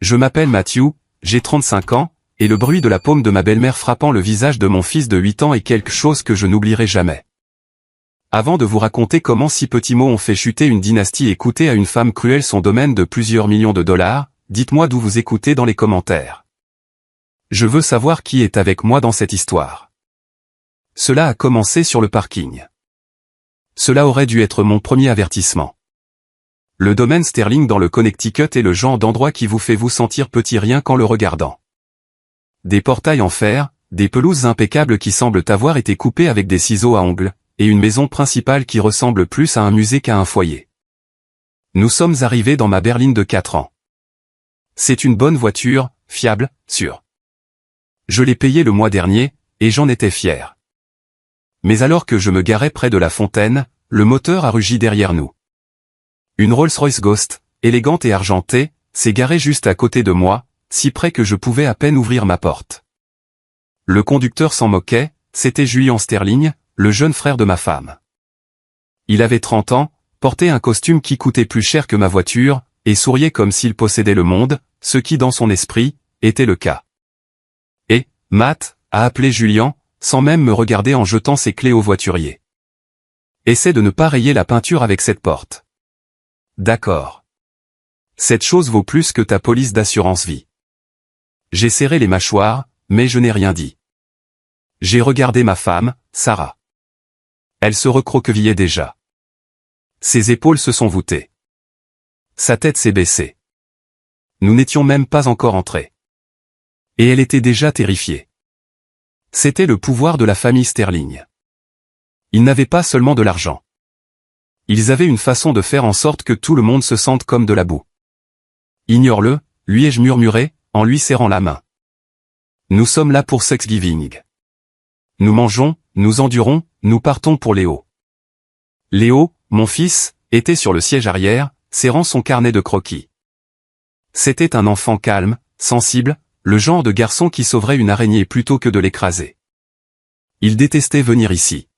Je m'appelle Matthew, j'ai 35 ans, et le bruit de la paume de ma belle-mère frappant le visage de mon fils de 8 ans est quelque chose que je n'oublierai jamais. Avant de vous raconter comment 6 petits mots ont fait chuter une dynastie et coûter à une femme cruelle son domaine de plusieurs millions de dollars, dites-moi d'où vous écoutez dans les commentaires. Je veux savoir qui est avec moi dans cette histoire. Cela a commencé sur le parking. Cela aurait dû être mon premier avertissement. Le domaine Sterling dans le Connecticut est le genre d'endroit qui vous fait vous sentir petit rien qu'en le regardant. Des portails en fer, des pelouses impeccables qui semblent avoir été coupées avec des ciseaux à ongles, et une maison principale qui ressemble plus à un musée qu'à un foyer. Nous sommes arrivés dans ma berline de 4 ans. C'est une bonne voiture, fiable, sûre. Je l'ai payée le mois dernier, et j'en étais fier. Mais alors que je me garais près de la fontaine, le moteur a rugi derrière nous. Une Rolls-Royce Ghost, élégante et argentée, s'est garée juste à côté de moi, si près que je pouvais à peine ouvrir ma porte. Le conducteur s'en moquait, c'était Julian Sterling, le jeune frère de ma femme. Il avait 30 ans, portait un costume qui coûtait plus cher que ma voiture, et souriait comme s'il possédait le monde, ce qui dans son esprit, était le cas. Et, Matt, a appelé Julian, sans même me regarder en jetant ses clés au voiturier. Essaie de ne pas rayer la peinture avec cette porte. D'accord. Cette chose vaut plus que ta police d'assurance vie. J'ai serré les mâchoires, mais je n'ai rien dit. J'ai regardé ma femme, Sarah. Elle se recroquevillait déjà. Ses épaules se sont voûtées. Sa tête s'est baissée. Nous n'étions même pas encore entrés. Et elle était déjà terrifiée. C'était le pouvoir de la famille Sterling. Ils n'avaient pas seulement de l'argent. Ils avaient une façon de faire en sorte que tout le monde se sente comme de la boue. Ignore-le, lui ai-je murmuré, en lui serrant la main. Nous sommes là pour Thanksgiving. Nous mangeons, nous endurons, nous partons pour Léo. Léo, mon fils, était sur le siège arrière, serrant son carnet de croquis. C'était un enfant calme, sensible, le genre de garçon qui sauverait une araignée plutôt que de l'écraser. Il détestait venir ici.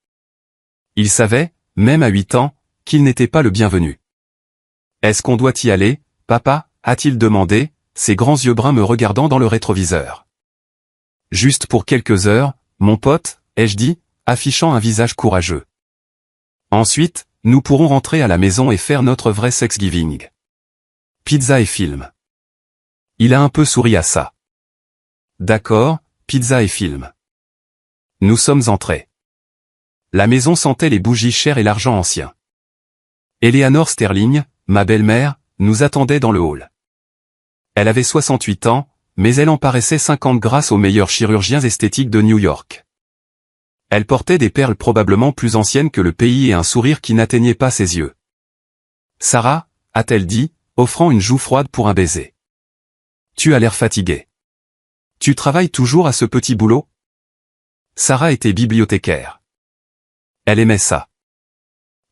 Il savait, même à 8 ans, qu'il n'était pas le bienvenu. « Est-ce qu'on doit y aller, papa ?» a-t-il demandé, ses grands yeux bruns me regardant dans le rétroviseur. « Juste pour quelques heures, mon pote, » ai-je dit, affichant un visage courageux. « Ensuite, nous pourrons rentrer à la maison et faire notre vrai Thanksgiving. Pizza et film. » Il a un peu souri à ça. « D'accord, pizza et film. » Nous sommes entrés. La maison sentait les bougies chères et l'argent ancien. Eleanor Sterling, ma belle-mère, nous attendait dans le hall. Elle avait 68 ans, mais elle en paraissait 50 grâce aux meilleurs chirurgiens esthétiques de New York. Elle portait des perles probablement plus anciennes que le pays et un sourire qui n'atteignait pas ses yeux. « Sarah » a-t-elle dit, offrant une joue froide pour un baiser. « Tu as l'air fatiguée. Tu travailles toujours à ce petit boulot ?» Sarah était bibliothécaire. Elle aimait ça.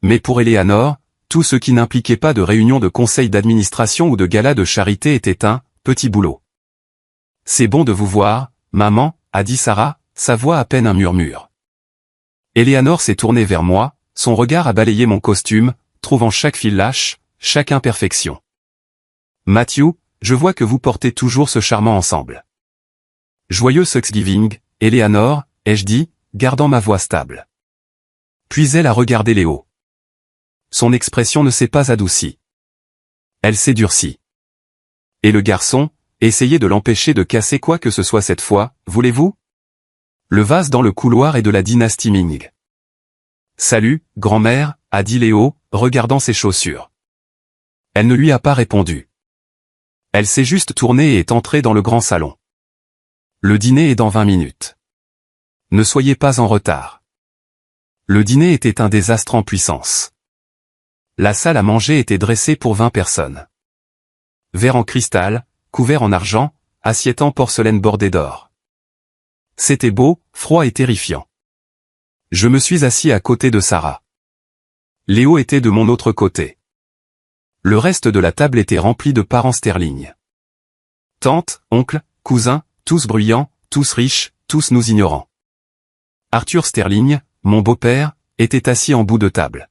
Mais pour Eleanor, tout ce qui n'impliquait pas de réunion de conseil d'administration ou de gala de charité était un petit boulot. « C'est bon de vous voir, maman » a dit Sarah, sa voix à peine un murmure. Eleanor s'est tournée vers moi, son regard a balayé mon costume, trouvant chaque fil lâche, chaque imperfection. « Matthew, je vois que vous portez toujours ce charmant ensemble. »« Joyeux Thanksgiving, Eleanor » ai-je dit, gardant ma voix stable. Puis elle a regardé Léo. Son expression ne s'est pas adoucie. Elle s'est durcie. Et le garçon, essayez de l'empêcher de casser quoi que ce soit cette fois, voulez-vous? Le vase dans le couloir est de la dynastie Ming. Salut, grand-mère, a dit Léo, regardant ses chaussures. Elle ne lui a pas répondu. Elle s'est juste tournée et est entrée dans le grand salon. Le dîner est dans 20 minutes. Ne soyez pas en retard. Le dîner était un désastre en puissance. La salle à manger était dressée pour 20 personnes. Verre en cristal, couvert en argent, assiette en porcelaine bordée d'or. C'était beau, froid et terrifiant. Je me suis assis à côté de Sarah. Léo était de mon autre côté. Le reste de la table était rempli de parents Sterling. Tantes, oncles, cousins, tous bruyants, tous riches, tous nous ignorants. Arthur Sterling, mon beau-père, était assis en bout de table.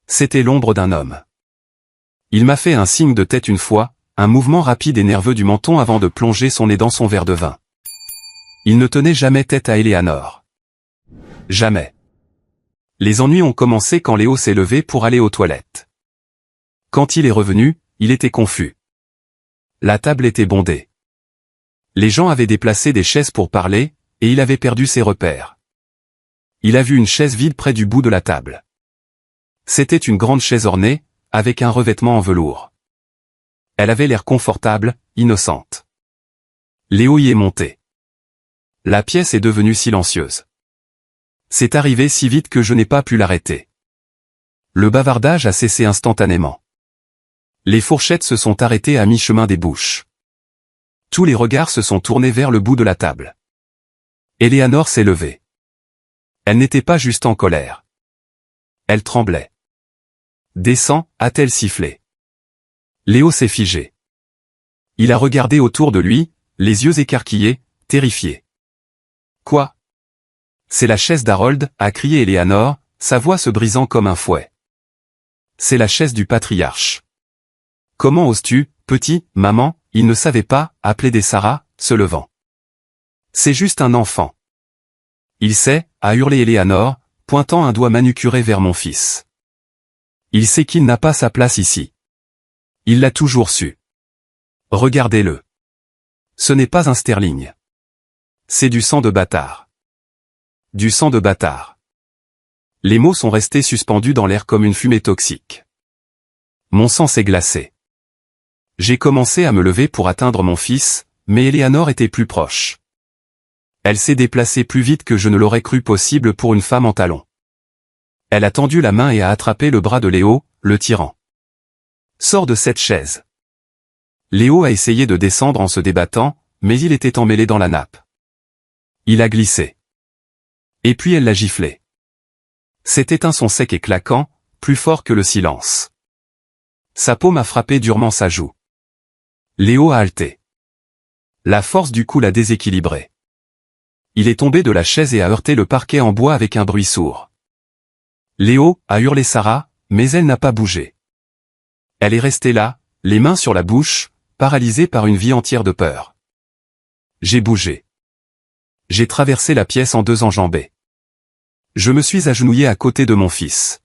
C'était l'ombre d'un homme. Il m'a fait un signe de tête une fois, un mouvement rapide et nerveux du menton avant de plonger son nez dans son verre de vin. Il ne tenait jamais tête à Eleanor. Jamais. Les ennuis ont commencé quand Léo s'est levé pour aller aux toilettes. Quand il est revenu, il était confus. La table était bondée. Les gens avaient déplacé des chaises pour parler, et il avait perdu ses repères. Il a vu une chaise vide près du bout de la table. C'était une grande chaise ornée, avec un revêtement en velours. Elle avait l'air confortable, innocente. Léo y est monté. La pièce est devenue silencieuse. C'est arrivé si vite que je n'ai pas pu l'arrêter. Le bavardage a cessé instantanément. Les fourchettes se sont arrêtées à mi-chemin des bouches. Tous les regards se sont tournés vers le bout de la table. Eleanor s'est levée. Elle n'était pas juste en colère. Elle tremblait. Descends, a-t-elle sifflé. Léo s'est figé. Il a regardé autour de lui, les yeux écarquillés, terrifié. Quoi? C'est la chaise d'Harold, a crié Eleanor, sa voix se brisant comme un fouet. C'est la chaise du patriarche. Comment oses-tu, petit, maman, il ne savait pas, a plaidé Sarah, se levant. C'est juste un enfant. Il sait, a hurlé Eleanor, pointant un doigt manucuré vers mon fils. Il sait qu'il n'a pas sa place ici. Il l'a toujours su. Regardez-le. Ce n'est pas un sterling. C'est du sang de bâtard. Du sang de bâtard. Les mots sont restés suspendus dans l'air comme une fumée toxique. Mon sang s'est glacé. J'ai commencé à me lever pour atteindre mon fils, mais Eleanor était plus proche. Elle s'est déplacée plus vite que je ne l'aurais cru possible pour une femme en talons. Elle a tendu la main et a attrapé le bras de Léo, le tirant. Sors de cette chaise. Léo a essayé de descendre en se débattant, mais il était emmêlé dans la nappe. Il a glissé. Et puis elle l'a giflé. C'était un son sec et claquant, plus fort que le silence. Sa paume a frappé durement sa joue. Léo a halté. La force du coup l'a déséquilibré. Il est tombé de la chaise et a heurté le parquet en bois avec un bruit sourd. Léo, a hurlé Sarah, mais elle n'a pas bougé. Elle est restée là, les mains sur la bouche, paralysée par une vie entière de peur. J'ai bougé. J'ai traversé la pièce en deux enjambées. Je me suis agenouillé à côté de mon fils.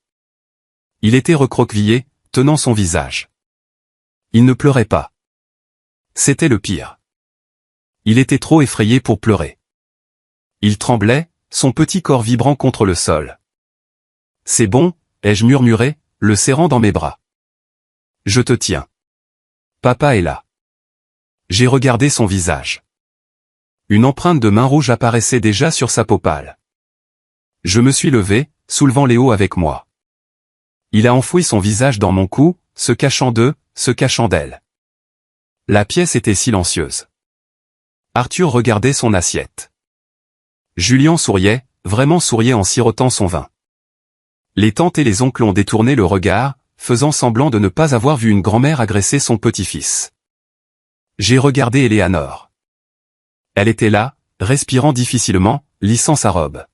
Il était recroquevillé, tenant son visage. Il ne pleurait pas. C'était le pire. Il était trop effrayé pour pleurer. Il tremblait, son petit corps vibrant contre le sol. C'est bon, ai-je murmuré, le serrant dans mes bras. Je te tiens. Papa est là. J'ai regardé son visage. Une empreinte de main rouge apparaissait déjà sur sa peau pâle. Je me suis levé, soulevant Léo avec moi. Il a enfoui son visage dans mon cou, se cachant d'elle. La pièce était silencieuse. Arthur regardait son assiette. Julien souriait, vraiment souriait en sirotant son vin. Les tantes et les oncles ont détourné le regard, faisant semblant de ne pas avoir vu une grand-mère agresser son petit-fils. J'ai regardé Eleanor. Elle était là, respirant difficilement, lissant sa robe.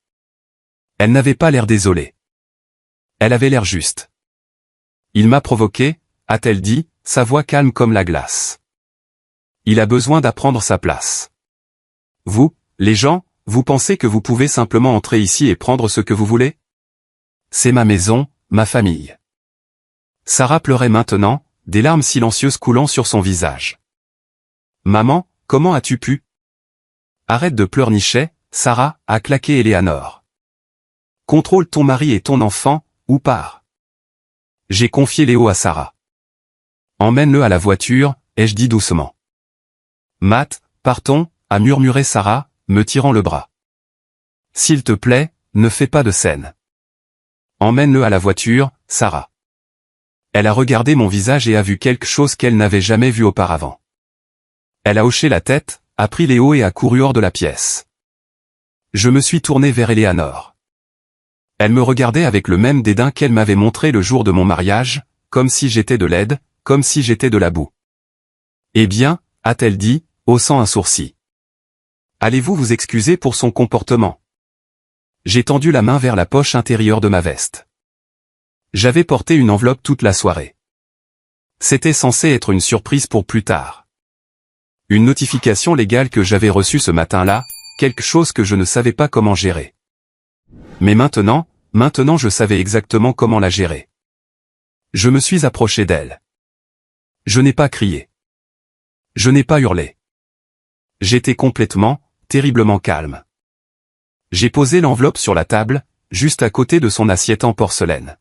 Elle n'avait pas l'air désolée. Elle avait l'air juste. Il m'a provoqué, a-t-elle dit, sa voix calme comme la glace. Il a besoin d'apprendre sa place. Vous, les gens, vous pensez que vous pouvez simplement entrer ici et prendre ce que vous voulez? C'est ma maison, ma famille. Sarah pleurait maintenant, des larmes silencieuses coulant sur son visage. Maman, comment as-tu pu? Arrête de pleurnicher, Sarah, a claqué Eleanor. Contrôle ton mari et ton enfant, ou pars. J'ai confié Léo à Sarah. Emmène-le à la voiture, ai-je dit doucement. Matt, partons, a murmuré Sarah, me tirant le bras. S'il te plaît, ne fais pas de scène. Emmène-le à la voiture, Sarah. Elle a regardé mon visage et a vu quelque chose qu'elle n'avait jamais vu auparavant. Elle a hoché la tête, a pris Léo et a couru hors de la pièce. Je me suis tourné vers Eleanor. Elle me regardait avec le même dédain qu'elle m'avait montré le jour de mon mariage, comme si j'étais de l'aide, comme si j'étais de la boue. Eh bien, a-t-elle dit, haussant un sourcil. Allez-vous vous excuser pour son comportement? J'ai tendu la main vers la poche intérieure de ma veste. J'avais porté une enveloppe toute la soirée. C'était censé être une surprise pour plus tard. Une notification légale que j'avais reçue ce matin-là, quelque chose que je ne savais pas comment gérer. Mais maintenant je savais exactement comment la gérer. Je me suis approché d'elle. Je n'ai pas crié. Je n'ai pas hurlé. J'étais complètement, terriblement calme. J'ai posé l'enveloppe sur la table, juste à côté de son assiette en porcelaine.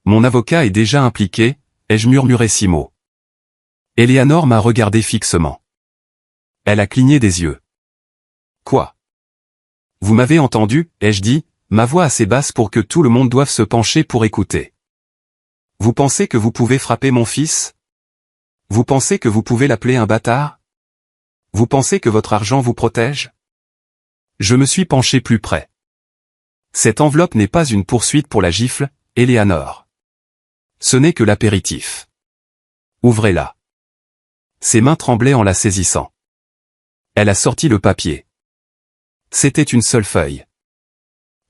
Mon avocat est déjà impliqué, ai-je murmuré 6 mots. Eleanor m'a regardé fixement. Elle a cligné des yeux. Quoi? Vous m'avez entendu, ai-je dit, ma voix assez basse pour que tout le monde doive se pencher pour écouter. Vous pensez que vous pouvez frapper mon fils? Vous pensez que vous pouvez l'appeler un bâtard? Vous pensez que votre argent vous protège? Je me suis penché plus près. Cette enveloppe n'est pas une poursuite pour la gifle, Eleanor. Ce n'est que l'apéritif. Ouvrez-la. Ses mains tremblaient en la saisissant. Elle a sorti le papier. C'était une seule feuille.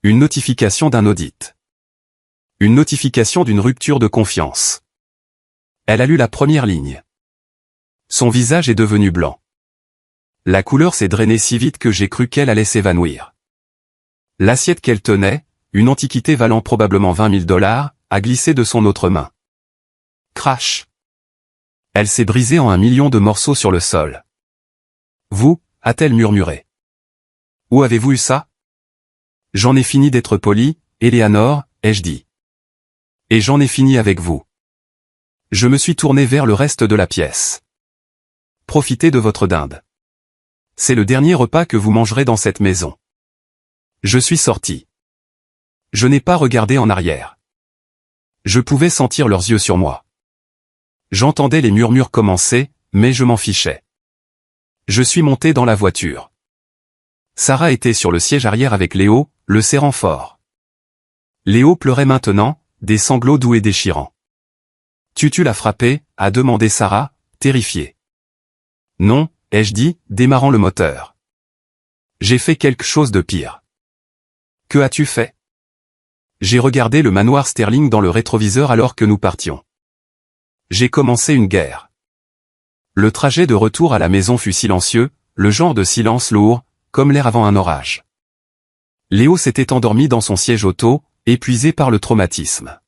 Une notification d'un audit. Une notification d'une rupture de confiance. Elle a lu la première ligne. Son visage est devenu blanc. La couleur s'est drainée si vite que j'ai cru qu'elle allait s'évanouir. L'assiette qu'elle tenait, une antiquité valant probablement $20 000, a glissé de son autre main. Crash! Elle s'est brisée en 1 million de morceaux sur le sol. Vous, a-t-elle murmuré. Où avez-vous eu ça? J'en ai fini d'être poli, Eleanor, ai-je dit. Et j'en ai fini avec vous. Je me suis tourné vers le reste de la pièce. Profitez de votre dinde. C'est le dernier repas que vous mangerez dans cette maison. Je suis sorti. Je n'ai pas regardé en arrière. Je pouvais sentir leurs yeux sur moi. J'entendais les murmures commencer, mais je m'en fichais. Je suis monté dans la voiture. Sarah était sur le siège arrière avec Léo, le serrant fort. Léo pleurait maintenant, des sanglots doux et déchirants. Tu l'as frappé, a demandé Sarah, terrifiée. Non, ai-je dit, démarrant le moteur. J'ai fait quelque chose de pire. Que as-tu fait? J'ai regardé le manoir Sterling dans le rétroviseur alors que nous partions. J'ai commencé une guerre. Le trajet de retour à la maison fut silencieux, le genre de silence lourd, comme l'air avant un orage. Léo s'était endormi dans son siège auto, épuisé par le traumatisme.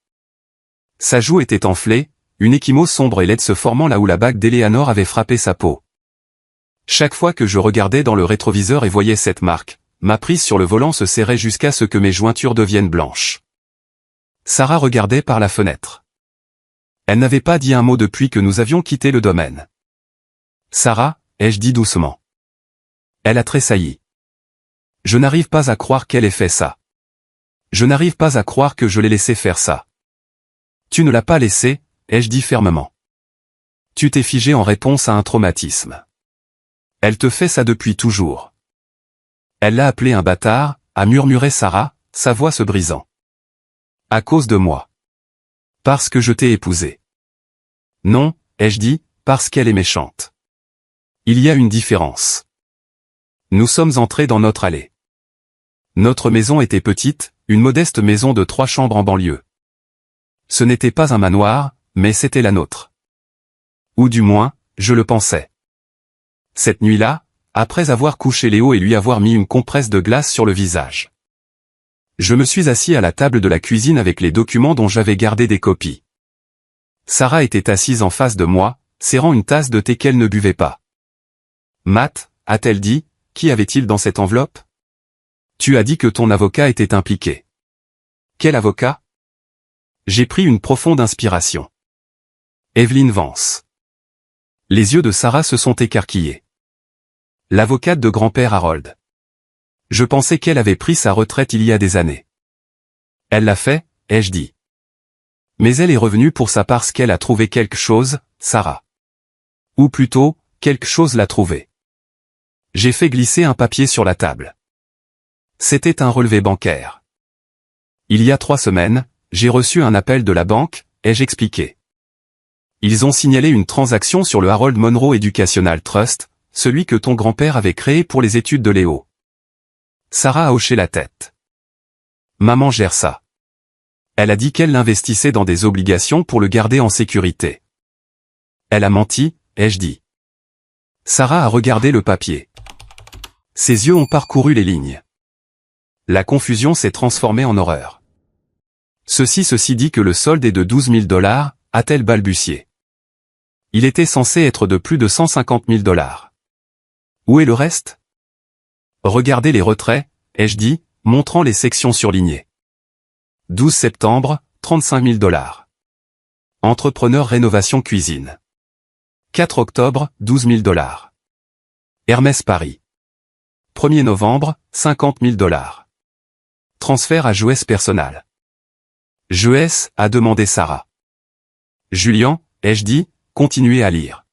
Sa joue était enflée, une ecchymose sombre et laide se formant là où la bague d'Eleanor avait frappé sa peau. Chaque fois que je regardais dans le rétroviseur et voyais cette marque, ma prise sur le volant se serrait jusqu'à ce que mes jointures deviennent blanches. Sarah regardait par la fenêtre. Elle n'avait pas dit un mot depuis que nous avions quitté le domaine. Sarah, ai-je dit doucement. Elle a tressailli. Je n'arrive pas à croire qu'elle ait fait ça. Je n'arrive pas à croire que je l'ai laissé faire ça. Tu ne l'as pas laissé, ai-je dit fermement. Tu t'es figé en réponse à un traumatisme. Elle te fait ça depuis toujours. Elle l'a appelé un bâtard, a murmuré Sarah, sa voix se brisant. À cause de moi. Parce que je t'ai épousé. Non, ai-je dit, parce qu'elle est méchante. Il y a une différence. Nous sommes entrés dans notre allée. Notre maison était petite, une modeste maison de 3 chambres en banlieue. Ce n'était pas un manoir, mais c'était la nôtre. Ou du moins, je le pensais. Cette nuit-là, après avoir couché Léo et lui avoir mis une compresse de glace sur le visage. Je me suis assis à la table de la cuisine avec les documents dont j'avais gardé des copies. Sarah était assise en face de moi, serrant une tasse de thé qu'elle ne buvait pas. Matt, a-t-elle dit, qui avait-il dans cette enveloppe? Tu as dit que ton avocat était impliqué. Quel avocat? J'ai pris une profonde inspiration. Evelyn Vance. Les yeux de Sarah se sont écarquillés. L'avocate de grand-père Harold. Je pensais qu'elle avait pris sa retraite il y a des années. Elle l'a fait, ai-je dit. Mais elle est revenue pour ça parce qu'elle a trouvé quelque chose, Sarah. Ou plutôt, quelque chose l'a trouvé. J'ai fait glisser un papier sur la table. C'était un relevé bancaire. Il y a 3 semaines, j'ai reçu un appel de la banque, ai-je expliqué. Ils ont signalé une transaction sur le Harold Monroe Educational Trust, celui que ton grand-père avait créé pour les études de Léo. Sarah a hoché la tête. Maman gère ça. Elle a dit qu'elle l'investissait dans des obligations pour le garder en sécurité. Elle a menti, ai-je dit. Sarah a regardé le papier. Ses yeux ont parcouru les lignes. La confusion s'est transformée en horreur. Ceci dit que le solde est de 12 000 $, a-t-elle balbutié. Il était censé être de plus de 150 000 $. Où est le reste? Regardez les retraits, ai-je dit, montrant les sections surlignées. 12 septembre, 35 000 $. Entrepreneur rénovation cuisine. 4 octobre, 12 000 $. Hermès Paris. 1er novembre, 50 000 $. Transfert à Jouès personnel. Jouès, a demandé Sarah. Julien, ai-je dit, continuez à lire.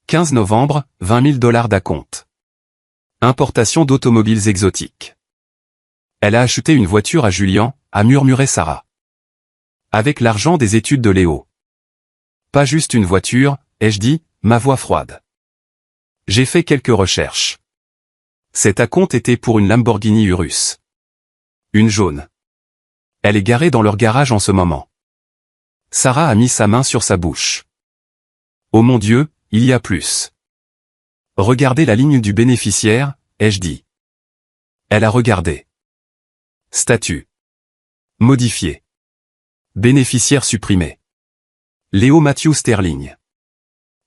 15 novembre, 20 000 $ d'acompte. Importation d'automobiles exotiques. Elle a acheté une voiture à Julien, a murmuré Sarah. Avec l'argent des études de Léo. Pas juste une voiture, ai-je dit, ma voix froide. J'ai fait quelques recherches. Cet acompte était pour une Lamborghini Urus. Une jaune. Elle est garée dans leur garage en ce moment. Sarah a mis sa main sur sa bouche. Oh mon Dieu, il y a plus. Regardez la ligne du bénéficiaire, ai-je dit. Elle a regardé. Statut. Modifié. Bénéficiaire supprimé. Léo Matthew Sterling.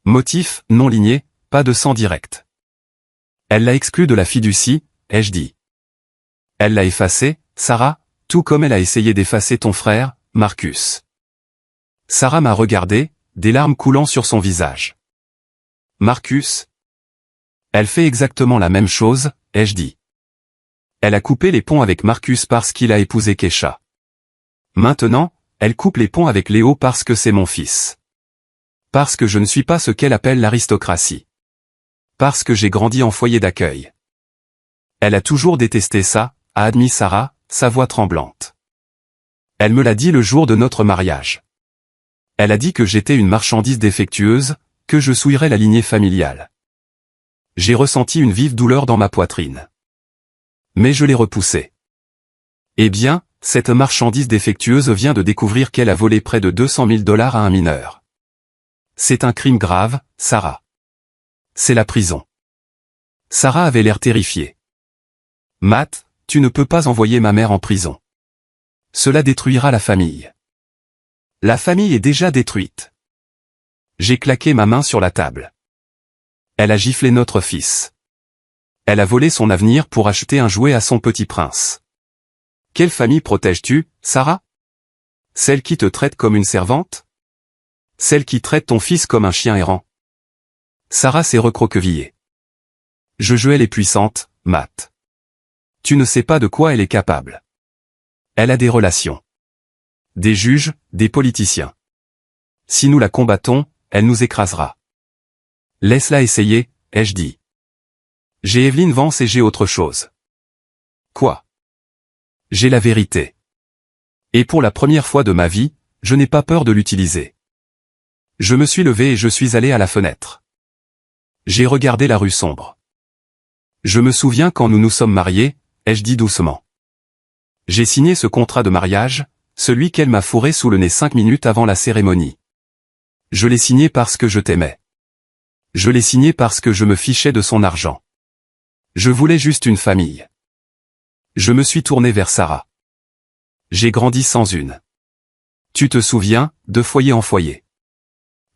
Motif, non ligné, pas de sang direct. Elle l'a exclu de la fiducie, ai-je dit. Elle l'a effacé, Sarah, tout comme elle a essayé d'effacer ton frère, Marcus. Sarah m'a regardé, des larmes coulant sur son visage. Marcus? Elle fait exactement la même chose, ai-je dit. Elle a coupé les ponts avec Marcus parce qu'il a épousé Kesha. Maintenant, elle coupe les ponts avec Léo parce que c'est mon fils. Parce que je ne suis pas ce qu'elle appelle l'aristocratie. Parce que j'ai grandi en foyer d'accueil. Elle a toujours détesté ça, a admis Sarah, sa voix tremblante. Elle me l'a dit le jour de notre mariage. Elle a dit que j'étais une marchandise défectueuse, que je souillerais la lignée familiale. J'ai ressenti une vive douleur dans ma poitrine. Mais je l'ai repoussée. Eh bien, cette marchandise défectueuse vient de découvrir qu'elle a volé près de 200 000 $ à un mineur. C'est un crime grave, Sarah. C'est la prison. Sarah avait l'air terrifiée. Matt, tu ne peux pas envoyer ma mère en prison. Cela détruira la famille. La famille est déjà détruite. J'ai claqué ma main sur la table. Elle a giflé notre fils. Elle a volé son avenir pour acheter un jouet à son petit prince. Quelle famille protèges-tu, Sarah? Celle qui te traite comme une servante? Celle qui traite ton fils comme un chien errant? Sarah s'est recroquevillée. Elle est puissante, Matt. Tu ne sais pas de quoi elle est capable. Elle a des relations. Des juges, des politiciens. Si nous la combattons, elle nous écrasera. Laisse-la essayer, ai-je dit. J'ai Evelyn Vance et j'ai autre chose. Quoi? J'ai la vérité. Et pour la première fois de ma vie, je n'ai pas peur de l'utiliser. Je me suis levé et je suis allé à la fenêtre. J'ai regardé la rue sombre. Je me souviens quand nous nous sommes mariés, ai-je dit doucement. J'ai signé ce contrat de mariage, celui qu'elle m'a fourré sous le nez 5 minutes avant la cérémonie. Je l'ai signé parce que je t'aimais. Je l'ai signé parce que je me fichais de son argent. Je voulais juste une famille. Je me suis tourné vers Sarah. J'ai grandi sans une. Tu te souviens, de foyer en foyer.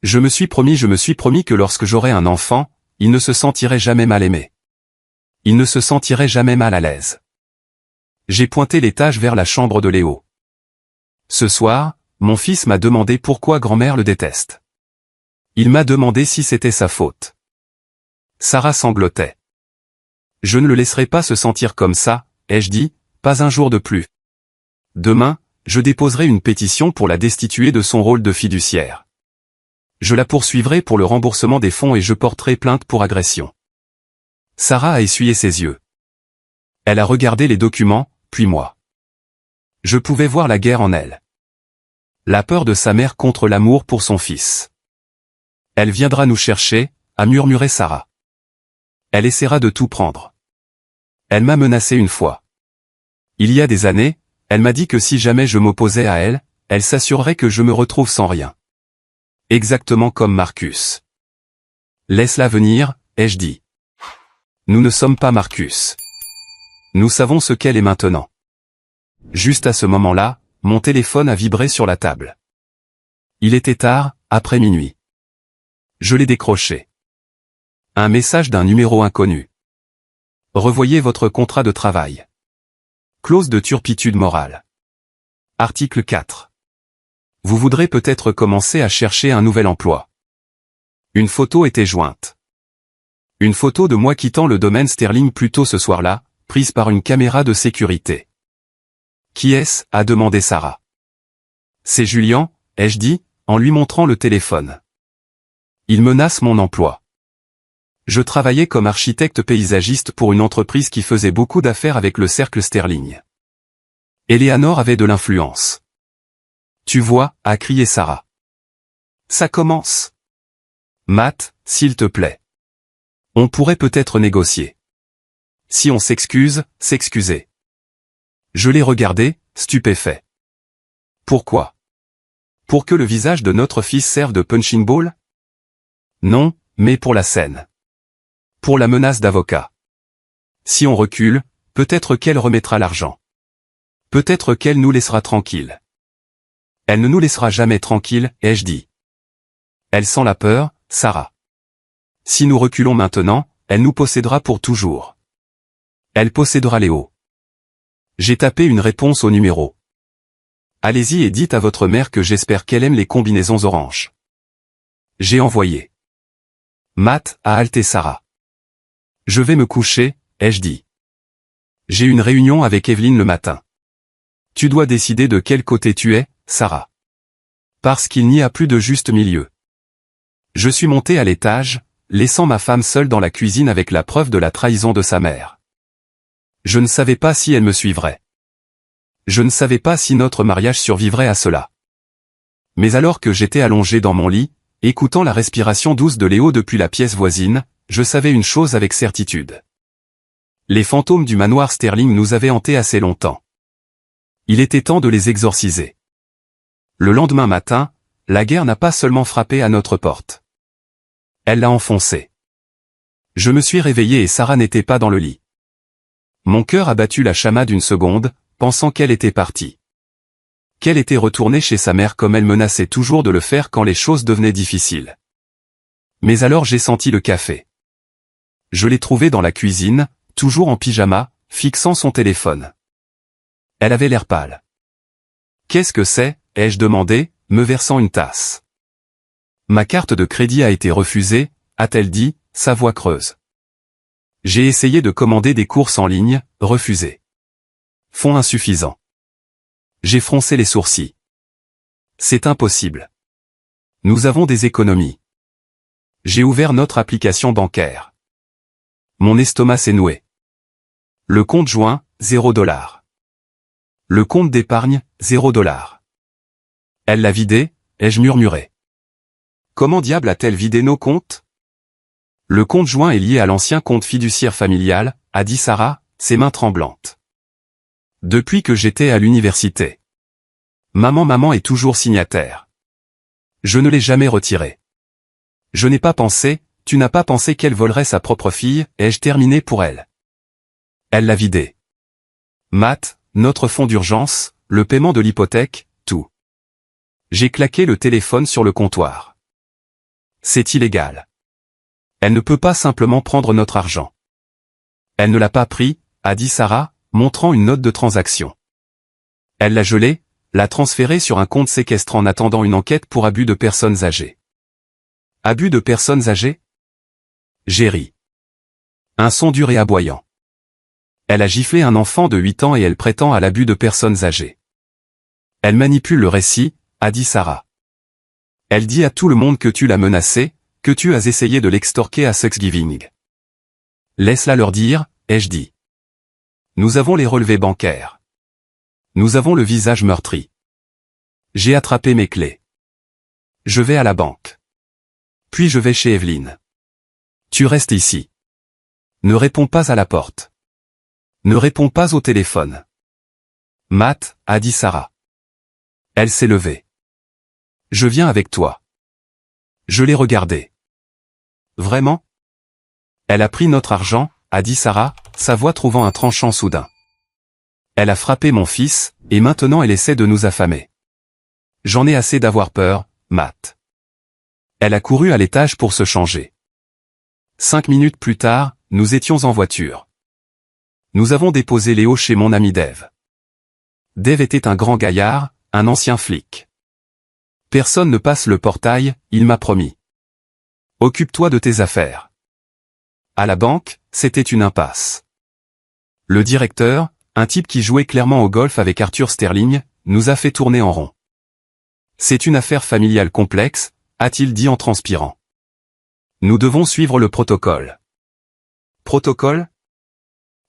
Je me suis promis que lorsque j'aurais un enfant, il ne se sentirait jamais mal aimé. Il ne se sentirait jamais mal à l'aise. J'ai pointé l'étage vers la chambre de Léo. Ce soir, mon fils m'a demandé pourquoi grand-mère le déteste. Il m'a demandé si c'était sa faute. Sarah sanglotait. Je ne le laisserai pas se sentir comme ça, ai-je dit, pas un jour de plus. Demain, je déposerai une pétition pour la destituer de son rôle de fiduciaire. Je la poursuivrai pour le remboursement des fonds et je porterai plainte pour agression. Sarah a essuyé ses yeux. Elle a regardé les documents, puis moi. Je pouvais voir la guerre en elle. La peur de sa mère contre l'amour pour son fils. Elle viendra nous chercher, a murmuré Sarah. Elle essaiera de tout prendre. Elle m'a menacé une fois. Il y a des années, elle m'a dit que si jamais je m'opposais à elle, elle s'assurerait que je me retrouve sans rien. Exactement comme Marcus. Laisse-la venir, ai-je dit. Nous ne sommes pas Marcus. Nous savons ce qu'elle est maintenant. Juste à ce moment-là, mon téléphone a vibré sur la table. Il était tard, après minuit. Je l'ai décroché. Un message d'un numéro inconnu. Revoyez votre contrat de travail. Clause de turpitude morale. Article 4. Vous voudrez peut-être commencer à chercher un nouvel emploi. Une photo était jointe. Une photo de moi quittant le domaine Sterling plus tôt ce soir-là, prise par une caméra de sécurité. Qui est-ce? A demandé Sarah. C'est Julien, ai-je dit, en lui montrant le téléphone. Il menace mon emploi. Je travaillais comme architecte paysagiste pour une entreprise qui faisait beaucoup d'affaires avec le cercle Sterling. Eleanor avait de l'influence. Tu vois, a crié Sarah. Ça commence. Matt, s'il te plaît. On pourrait peut-être négocier. Si on s'excuse, s'excuser. Je l'ai regardé, stupéfait. Pourquoi? Pour que le visage de notre fils serve de punching ball? Non, mais pour la scène. Pour la menace d'avocat. Si on recule, peut-être qu'elle remettra l'argent. Peut-être qu'elle nous laissera tranquilles. Elle ne nous laissera jamais tranquilles, ai-je dit. Elle sent la peur, Sarah. Si nous reculons maintenant, elle nous possédera pour toujours. Elle possédera Léo. J'ai tapé une réponse au numéro. Allez-y et dites à votre mère que j'espère qu'elle aime les combinaisons oranges. J'ai envoyé. Matt, a halté Sarah. Je vais me coucher, ai-je dit. J'ai une réunion avec Evelyne le matin. Tu dois décider de quel côté tu es, Sarah. Parce qu'il n'y a plus de juste milieu. Je suis monté à l'étage, laissant ma femme seule dans la cuisine avec la preuve de la trahison de sa mère. Je ne savais pas si elle me suivrait. Je ne savais pas si notre mariage survivrait à cela. Mais alors que j'étais allongé dans mon lit, écoutant la respiration douce de Léo depuis la pièce voisine, je savais une chose avec certitude. Les fantômes du manoir Sterling nous avaient hantés assez longtemps. Il était temps de les exorciser. Le lendemain matin, la guerre n'a pas seulement frappé à notre porte. Elle l'a enfoncée. Je me suis réveillé et Sarah n'était pas dans le lit. Mon cœur a battu la chamade une seconde, pensant qu'elle était partie. Qu'elle était retournée chez sa mère comme elle menaçait toujours de le faire quand les choses devenaient difficiles. Mais alors j'ai senti le café. Je l'ai trouvée dans la cuisine, toujours en pyjama, fixant son téléphone. Elle avait l'air pâle. Qu'est-ce que c'est, ai-je demandé, me versant une tasse. Ma carte de crédit a été refusée, a-t-elle dit, sa voix creuse. J'ai essayé de commander des courses en ligne, refusé. Fonds insuffisant. J'ai froncé les sourcils. C'est impossible. Nous avons des économies. J'ai ouvert notre application bancaire. Mon estomac s'est noué. Le compte joint, $0. Le compte d'épargne, $0. Elle l'a vidé, ai-je murmuré. Comment diable a-t-elle vidé nos comptes? Le compte joint est lié à l'ancien compte fiduciaire familial, a dit Sarah, ses mains tremblantes. Depuis que j'étais à l'université. Maman est toujours signataire. Je ne l'ai jamais retiré. Je n'ai pas pensé, tu n'as pas pensé qu'elle volerait sa propre fille, ai-je terminé pour elle. Elle l'a vidé. Matt, notre fonds d'urgence, le paiement de l'hypothèque, tout. J'ai claqué le téléphone sur le comptoir. C'est illégal. Elle ne peut pas simplement prendre notre argent. Elle ne l'a pas pris, a dit Sarah, montrant une note de transaction. Elle l'a gelé, l'a transféré sur un compte séquestre en attendant une enquête pour abus de personnes âgées. Abus de personnes âgées? J'ai ri. Un son dur et aboyant. Elle a giflé un enfant de 8 ans et elle prétend à l'abus de personnes âgées. Elle manipule le récit, a dit Sarah. Elle dit à tout le monde que tu l'as menacée, que tu as essayé de l'extorquer à Thanksgiving. Laisse-la leur dire, ai-je dit. Nous avons les relevés bancaires. Nous avons le visage meurtri. J'ai attrapé mes clés. Je vais à la banque. Puis je vais chez Evelyne. Tu restes ici. Ne réponds pas à la porte. Ne réponds pas au téléphone. Matt, a dit Sarah. Elle s'est levée. Je viens avec toi. Je l'ai regardé. Vraiment? Elle a pris notre argent, a dit Sarah, sa voix trouvant un tranchant soudain. Elle a frappé mon fils, et maintenant elle essaie de nous affamer. J'en ai assez d'avoir peur, Matt. Elle a couru à l'étage pour se changer. 5 minutes plus tard, nous étions en voiture. Nous avons déposé Léo chez mon ami Dave. Dave était un grand gaillard, un ancien flic. Personne ne passe le portail, il m'a promis. Occupe-toi de tes affaires. À la banque, c'était une impasse. Le directeur, un type qui jouait clairement au golf avec Arthur Sterling, nous a fait tourner en rond. C'est une affaire familiale complexe, a-t-il dit en transpirant. Nous devons suivre le protocole. Protocole?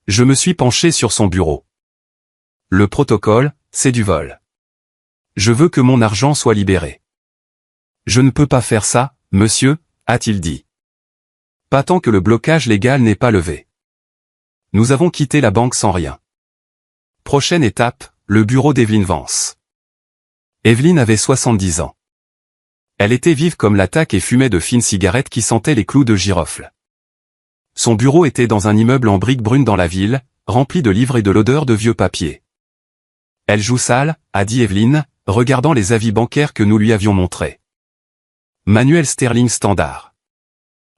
Je me suis penché sur son bureau. Le protocole, c'est du vol. Je veux que mon argent soit libéré. Je ne peux pas faire ça, monsieur, a-t-il dit. Pas tant que le blocage légal n'est pas levé. Nous avons quitté la banque sans rien. Prochaine étape, le bureau d'Evelyn Vance. Evelyn avait 70 ans. Elle était vive comme l'attaque et fumait de fines cigarettes qui sentaient les clous de girofle. Son bureau était dans un immeuble en briques brunes dans la ville, rempli de livres et de l'odeur de vieux papier. Elle joue sale, a dit Evelyn, regardant les avis bancaires que nous lui avions montrés. Manuel Sterling standard.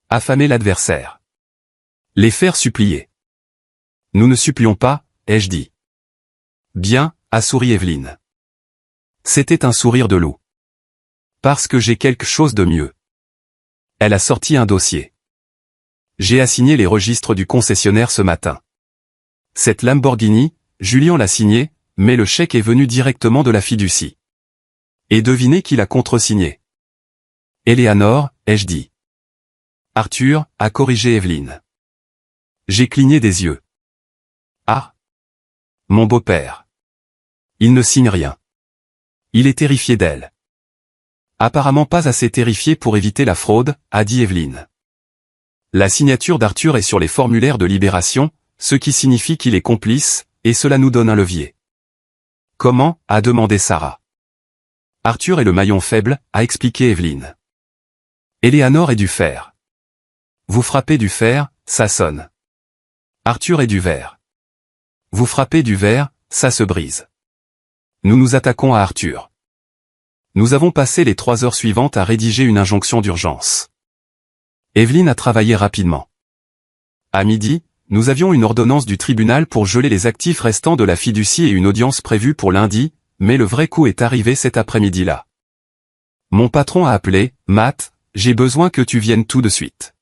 Affamer l'adversaire. Les faire supplier. Nous ne supplions pas, ai-je dit. Bien, a souri Evelyn. C'était un sourire de loup. Parce que j'ai quelque chose de mieux. Elle a sorti un dossier. J'ai assigné les registres du concessionnaire ce matin. Cette Lamborghini, Julien l'a signée, mais le chèque est venu directement de la fiducie. Et devinez qui l'a contresigné. Eleanor, ai-je dit. Arthur, a corrigé Evelyn. J'ai cligné des yeux. Ah. Mon beau-père. Il ne signe rien. Il est terrifié d'elle. Apparemment pas assez terrifié pour éviter la fraude, a dit Evelyn. La signature d'Arthur est sur les formulaires de libération, ce qui signifie qu'il est complice, et cela nous donne un levier. Comment, a demandé Sarah. Arthur est le maillon faible, a expliqué Evelyn. Eleanor est du fer. Vous frappez du fer, ça sonne. Arthur est du verre. Vous frappez du verre, ça se brise. Nous nous attaquons à Arthur. Nous avons passé les 3 heures suivantes à rédiger une injonction d'urgence. Evelyn a travaillé rapidement. À midi, nous avions une ordonnance du tribunal pour geler les actifs restants de la fiducie et une audience prévue pour lundi, mais le vrai coup est arrivé cet après-midi-là. Mon patron a appelé, Matt, j'ai besoin que tu viennes tout de suite.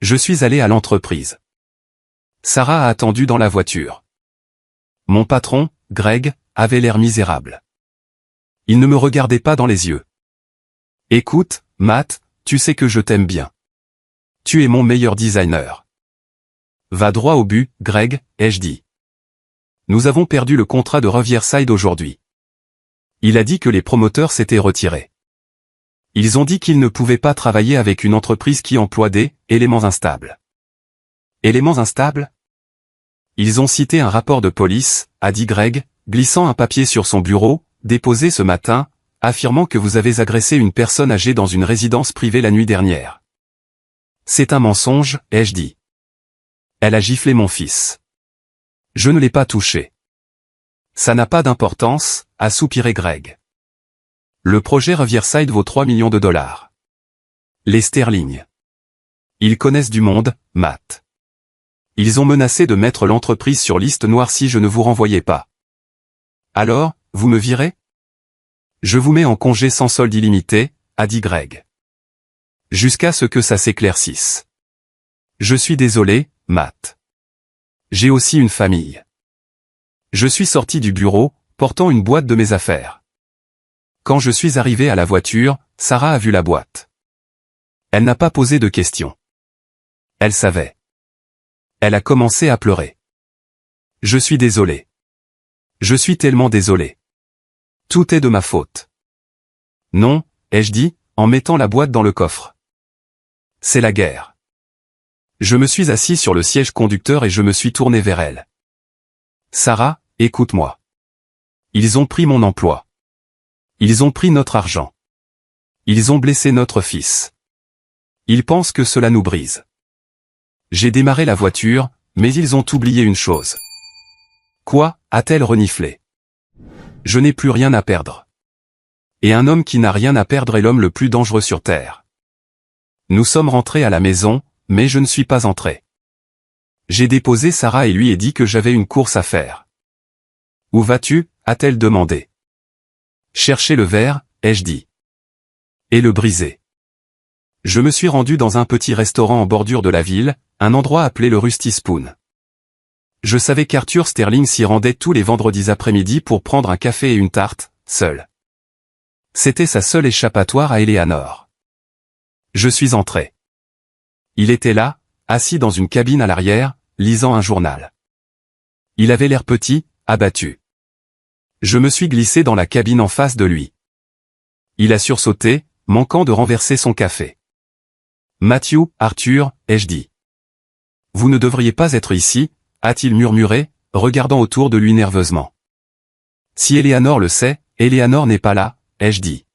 Je suis allé à l'entreprise. Sarah a attendu dans la voiture. Mon patron, Greg, avait l'air misérable. Il ne me regardait pas dans les yeux. Écoute, Matt, tu sais que je t'aime bien. Tu es mon meilleur designer. Va droit au but, Greg, ai-je dit. Nous avons perdu le contrat de Riverside aujourd'hui. Il a dit que les promoteurs s'étaient retirés. Ils ont dit qu'ils ne pouvaient pas travailler avec une entreprise qui emploie des éléments instables. Éléments instables? Ils ont cité un rapport de police, a dit Greg, glissant un papier sur son bureau, déposé ce matin, affirmant que vous avez agressé une personne âgée dans une résidence privée la nuit dernière. C'est un mensonge, ai-je dit. Elle a giflé mon fils. Je ne l'ai pas touché. Ça n'a pas d'importance, a soupiré Greg. Le projet Riverside vaut 3 millions de dollars. Les sterling. Ils connaissent du monde, Matt. Ils ont menacé de mettre l'entreprise sur liste noire si je ne vous renvoyais pas. Alors, vous me virez? Je vous mets en congé sans solde illimité, a dit Greg. Jusqu'à ce que ça s'éclaircisse. Je suis désolé, Matt. J'ai aussi une famille. Je suis sorti du bureau, portant une boîte de mes affaires. Quand je suis arrivé à la voiture, Sarah a vu la boîte. Elle n'a pas posé de questions. Elle savait. Elle a commencé à pleurer. Je suis désolé. Je suis tellement désolé. Tout est de ma faute. Non, ai-je dit, en mettant la boîte dans le coffre. C'est la guerre. Je me suis assis sur le siège conducteur et je me suis tourné vers elle. Sarah, écoute-moi. Ils ont pris mon emploi. Ils ont pris notre argent. Ils ont blessé notre fils. Ils pensent que cela nous brise. J'ai démarré la voiture, mais ils ont oublié une chose. Quoi, a-t-elle reniflé. Je n'ai plus rien à perdre. Et un homme qui n'a rien à perdre est l'homme le plus dangereux sur Terre. Nous sommes rentrés à la maison, mais je ne suis pas entré. J'ai déposé Sarah et lui ai dit que j'avais une course à faire. Où vas-tu, a-t-elle demandé. Chercher le verre, ai-je dit. Et le briser. Je me suis rendu dans un petit restaurant en bordure de la ville, un endroit appelé le Rusty Spoon. Je savais qu'Arthur Sterling s'y rendait tous les vendredis après-midi pour prendre un café et une tarte, seul. C'était sa seule échappatoire à Eleanor. Je suis entré. Il était là, assis dans une cabine à l'arrière, lisant un journal. Il avait l'air petit, abattu. Je me suis glissé dans la cabine en face de lui. Il a sursauté, manquant de renverser son café. Matthew, Arthur, ai-je dit. Vous ne devriez pas être ici, a-t-il murmuré, regardant autour de lui nerveusement. Si Eleanor le sait, Eleanor n'est pas là, ai-je dit.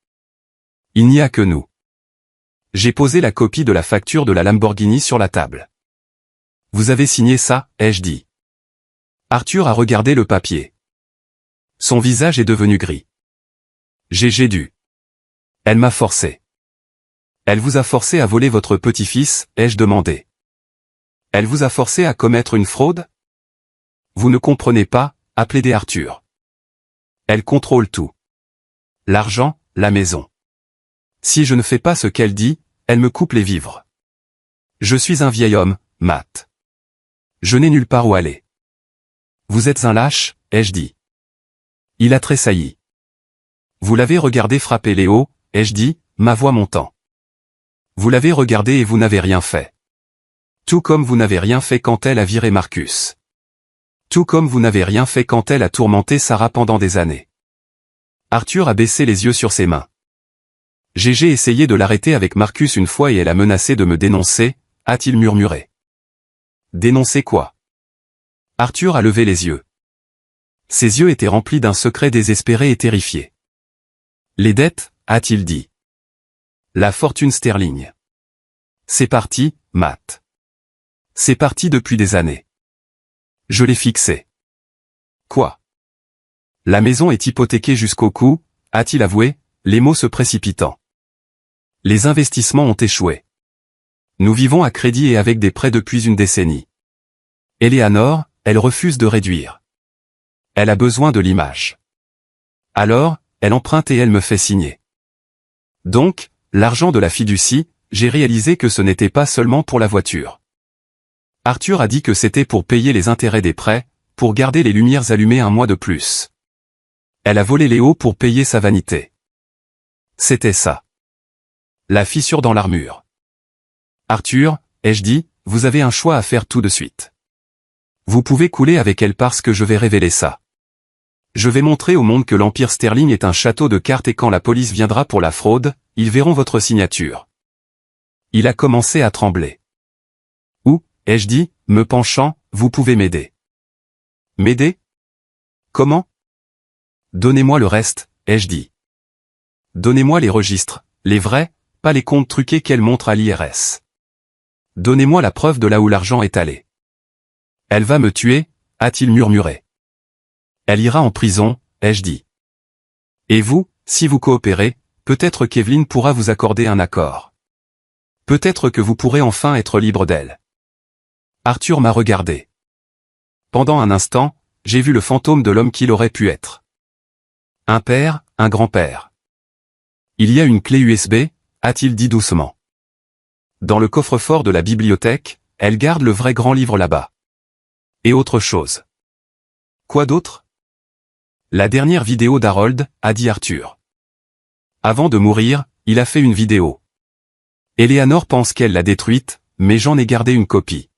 Il n'y a que nous. J'ai posé la copie de la facture de la Lamborghini sur la table. Vous avez signé ça, ai-je dit. Arthur a regardé le papier. Son visage est devenu gris. J'ai dû. Elle m'a forcé. Elle vous a forcé à voler votre petit-fils, ai-je demandé. Elle vous a forcé à commettre une fraude? Vous ne comprenez pas, a plaidé Arthur. Elle contrôle tout. L'argent, la maison. Si je ne fais pas ce qu'elle dit, elle me coupe les vivres. Je suis un vieil homme, Matt. Je n'ai nulle part où aller. Vous êtes un lâche, ai-je dit. Il a tressailli. Vous l'avez regardé frapper Léo, ai-je dit, ma voix montant. Vous l'avez regardé et vous n'avez rien fait. Tout comme vous n'avez rien fait quand elle a viré Marcus. Tout comme vous n'avez rien fait quand elle a tourmenté Sarah pendant des années. Arthur a baissé les yeux sur ses mains. J'ai essayé de l'arrêter avec Marcus une fois et elle a menacé de me dénoncer, a-t-il murmuré. Dénoncer quoi? Arthur a levé les yeux. Ses yeux étaient remplis d'un secret désespéré et terrifié. Les dettes, a-t-il dit. La fortune sterling. C'est parti, Matt. C'est parti depuis des années. Je l'ai fixé. Quoi? La maison est hypothéquée jusqu'au cou, a-t-il avoué, les mots se précipitant. Les investissements ont échoué. Nous vivons à crédit et avec des prêts depuis une décennie. Eleanor, elle refuse de réduire. Elle a besoin de l'image. Alors, elle emprunte et elle me fait signer. Donc, l'argent de la fiducie, j'ai réalisé que ce n'était pas seulement pour la voiture. Arthur a dit que c'était pour payer les intérêts des prêts, pour garder les lumières allumées un mois de plus. Elle a volé Léo pour payer sa vanité. C'était ça. La fissure dans l'armure. Arthur, ai-je dit, vous avez un choix à faire tout de suite. Vous pouvez couler avec elle parce que je vais révéler ça. Je vais montrer au monde que l'Empire Sterling est un château de cartes et quand la police viendra pour la fraude, ils verront votre signature. Il a commencé à trembler. Ou, ai-je dit, me penchant, vous pouvez m'aider. M'aider? Comment? Donnez-moi le reste, ai-je dit. Donnez-moi les registres, les vrais, pas les comptes truqués qu'elle montre à l'IRS. Donnez-moi la preuve de là où l'argent est allé. Elle va me tuer, a-t-il murmuré. Elle ira en prison, ai-je dit. Et vous, si vous coopérez, peut-être qu'Evelyn pourra vous accorder un accord. Peut-être que vous pourrez enfin être libre d'elle. Arthur m'a regardé. Pendant un instant, j'ai vu le fantôme de l'homme qu'il aurait pu être. Un père, un grand-père. Il y a une clé USB, a-t-il dit doucement. Dans le coffre-fort de la bibliothèque, elle garde le vrai grand livre là-bas. Et autre chose. Quoi d'autre? La dernière vidéo d'Harold, a dit Arthur. Avant de mourir, il a fait une vidéo. Eleanor pense qu'elle l'a détruite, mais j'en ai gardé une copie.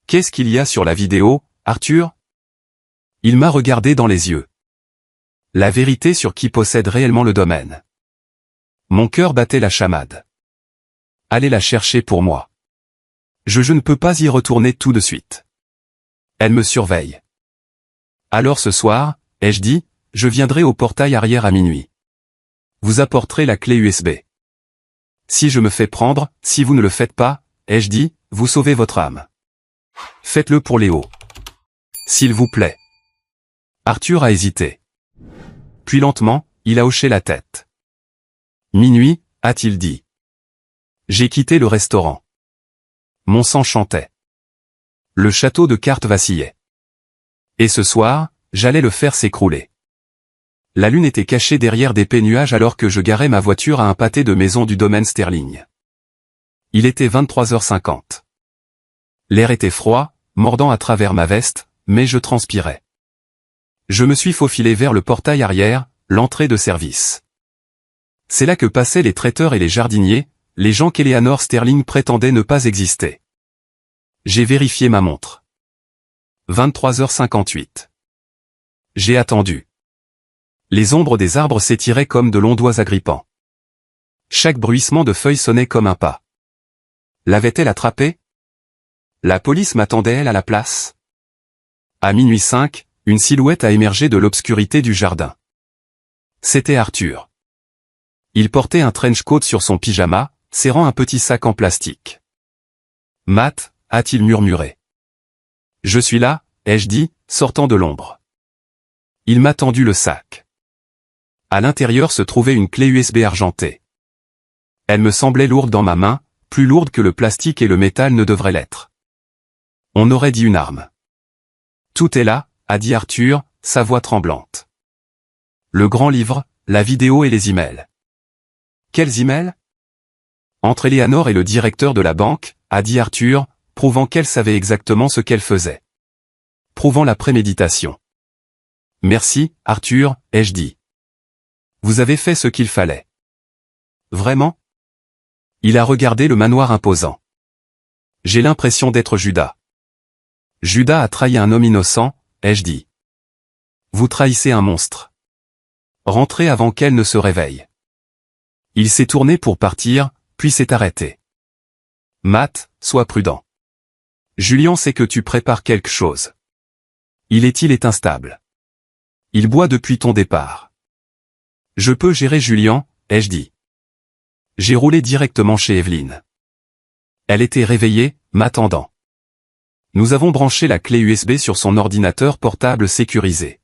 Qu'est-ce qu'il y a sur la vidéo, Arthur? Il m'a regardé dans les yeux. La vérité sur qui possède réellement le domaine. Mon cœur battait la chamade. Allez la chercher pour moi. Je ne peux pas y retourner tout de suite. Elle me surveille. Alors ce soir, ai-je dit, je viendrai au portail arrière à minuit. Vous apporterez la clé USB. Si je me fais prendre, si vous ne le faites pas, ai-je dit, vous sauvez votre âme. Faites-le pour Léo. S'il vous plaît. Arthur a hésité. Puis lentement, il a hoché la tête. Minuit, a-t-il dit. J'ai quitté le restaurant. Mon sang chantait. Le château de cartes vacillait. Et ce soir, j'allais le faire s'écrouler. La lune était cachée derrière d'épais nuages alors que je garais ma voiture à un pâté de maison du domaine Sterling. Il était 23h50. L'air était froid, mordant à travers ma veste, mais je transpirais. Je me suis faufilé vers le portail arrière, l'entrée de service. C'est là que passaient les traiteurs et les jardiniers, les gens qu'Eleanor Sterling prétendait ne pas exister. J'ai vérifié ma montre. 23h58. J'ai attendu. Les ombres des arbres s'étiraient comme de longs doigts agrippants. Chaque bruissement de feuilles sonnait comme un pas. L'avait-elle attrapé? La police m'attendait-elle à la place? À minuit 5, une silhouette a émergé de l'obscurité du jardin. C'était Arthur. Il portait un trench coat sur son pyjama, serrant un petit sac en plastique. « Matt » a-t-il murmuré. « Je suis là » ai-je dit, sortant de l'ombre. Il m'a tendu le sac. À l'intérieur se trouvait une clé USB argentée. Elle me semblait lourde dans ma main, plus lourde que le plastique et le métal ne devrait l'être. On aurait dit une arme. « Tout est là » a dit Arthur, sa voix tremblante. Le grand livre, la vidéo et les emails. Quels emails? Entre Eleanor et le directeur de la banque, a dit Arthur, prouvant qu'elle savait exactement ce qu'elle faisait. Prouvant la préméditation. Merci, Arthur, ai-je dit. Vous avez fait ce qu'il fallait. Vraiment? Il a regardé le manoir imposant. J'ai l'impression d'être Judas. Judas a trahi un homme innocent, ai-je dit. Vous trahissez un monstre. Rentrez avant qu'elle ne se réveille. Il s'est tourné pour partir, puis s'est arrêté. Matt, sois prudent. Julian sait que tu prépares quelque chose. Il est instable. Il boit depuis ton départ. Je peux gérer Julian, ai-je dit. J'ai roulé directement chez Evelyn. Elle était réveillée, m'attendant. Nous avons branché la clé USB sur son ordinateur portable sécurisé.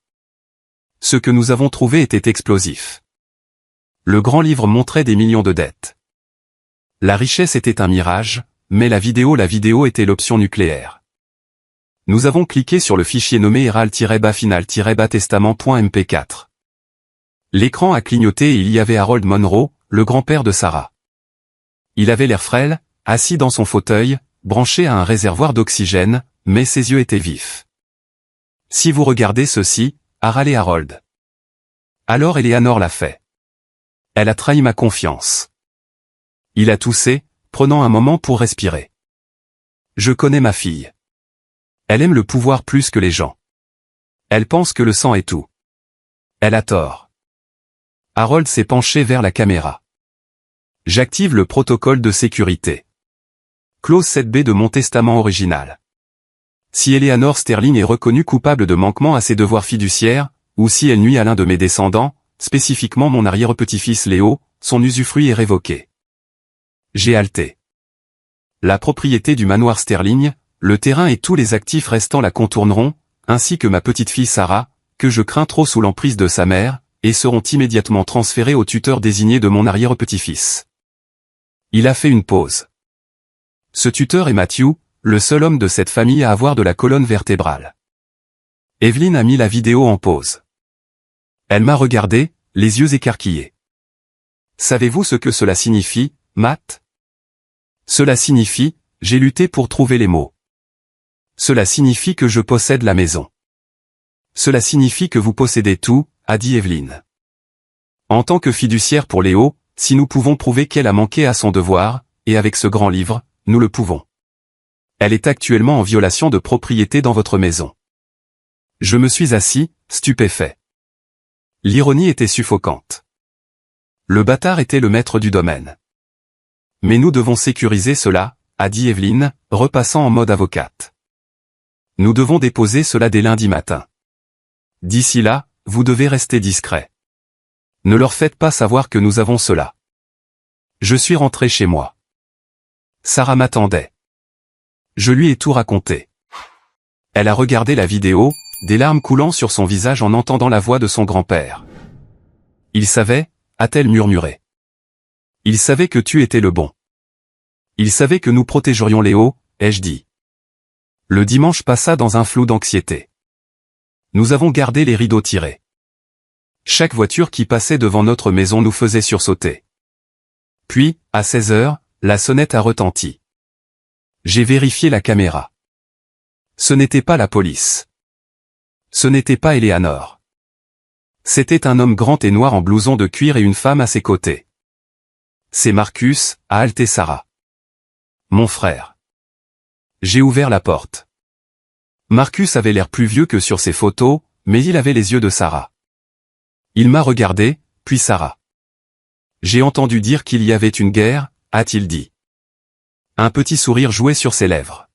Ce que nous avons trouvé était explosif. Le grand livre montrait des millions de dettes. La richesse était un mirage, mais la vidéo était l'option nucléaire. Nous avons cliqué sur le fichier nommé eral-final-testament.mp4. L'écran a clignoté et il y avait Harold Monroe, le grand-père de Sarah. Il avait l'air frêle, assis dans son fauteuil, branché à un réservoir d'oxygène, mais ses yeux étaient vifs. Si vous regardez ceci, a râlé Harold. Alors Eleanor l'a fait. Elle a trahi ma confiance. Il a toussé, prenant un moment pour respirer. Je connais ma fille. Elle aime le pouvoir plus que les gens. Elle pense que le sang est tout. Elle a tort. Harold s'est penché vers la caméra. J'active le protocole de sécurité. Clause 7b de mon testament original. Si Eleanor Sterling est reconnue coupable de manquement à ses devoirs fiduciaires, ou si elle nuit à l'un de mes descendants, spécifiquement mon arrière-petit-fils Léo, son usufruit est révoqué. J'ai halté. La propriété du manoir Sterling, le terrain et tous les actifs restants la contourneront, ainsi que ma petite-fille Sarah, que je crains trop sous l'emprise de sa mère, et seront immédiatement transférés au tuteur désigné de mon arrière-petit-fils. Il a fait une pause. Ce tuteur est Matthew, le seul homme de cette famille à avoir de la colonne vertébrale. Evelyn a mis la vidéo en pause. Elle m'a regardé, les yeux écarquillés. Savez-vous ce que cela signifie, Matt? Cela signifie, j'ai lutté pour trouver les mots. Cela signifie que je possède la maison. Cela signifie que vous possédez tout, a dit Evelyn. En tant que fiduciaire pour Léo, si nous pouvons prouver qu'elle a manqué à son devoir, et avec ce grand livre, nous le pouvons. Elle est actuellement en violation de propriété dans votre maison. Je me suis assis, stupéfait. L'ironie était suffocante. Le bâtard était le maître du domaine. Mais nous devons sécuriser cela, a dit Evelyn, repassant en mode avocate. Nous devons déposer cela dès lundi matin. D'ici là, vous devez rester discret. Ne leur faites pas savoir que nous avons cela. Je suis rentré chez moi. Sarah m'attendait. Je lui ai tout raconté. Elle a regardé la vidéo, des larmes coulant sur son visage en entendant la voix de son grand-père. Il savait, a-t-elle murmuré. Il savait que tu étais le bon. Il savait que nous protégerions Léo, ai-je dit. Le dimanche passa dans un flou d'anxiété. Nous avons gardé les rideaux tirés. Chaque voiture qui passait devant notre maison nous faisait sursauter. Puis, à 16 heures, la sonnette a retenti. J'ai vérifié la caméra. Ce n'était pas la police. Ce n'était pas Eleanor. C'était un homme grand et noir en blouson de cuir et une femme à ses côtés. C'est Marcus, a haleté Sarah. Mon frère. J'ai ouvert la porte. Marcus avait l'air plus vieux que sur ses photos, mais il avait les yeux de Sarah. Il m'a regardé, puis Sarah. J'ai entendu dire qu'il y avait une guerre, a-t-il dit. Un petit sourire jouait sur ses lèvres.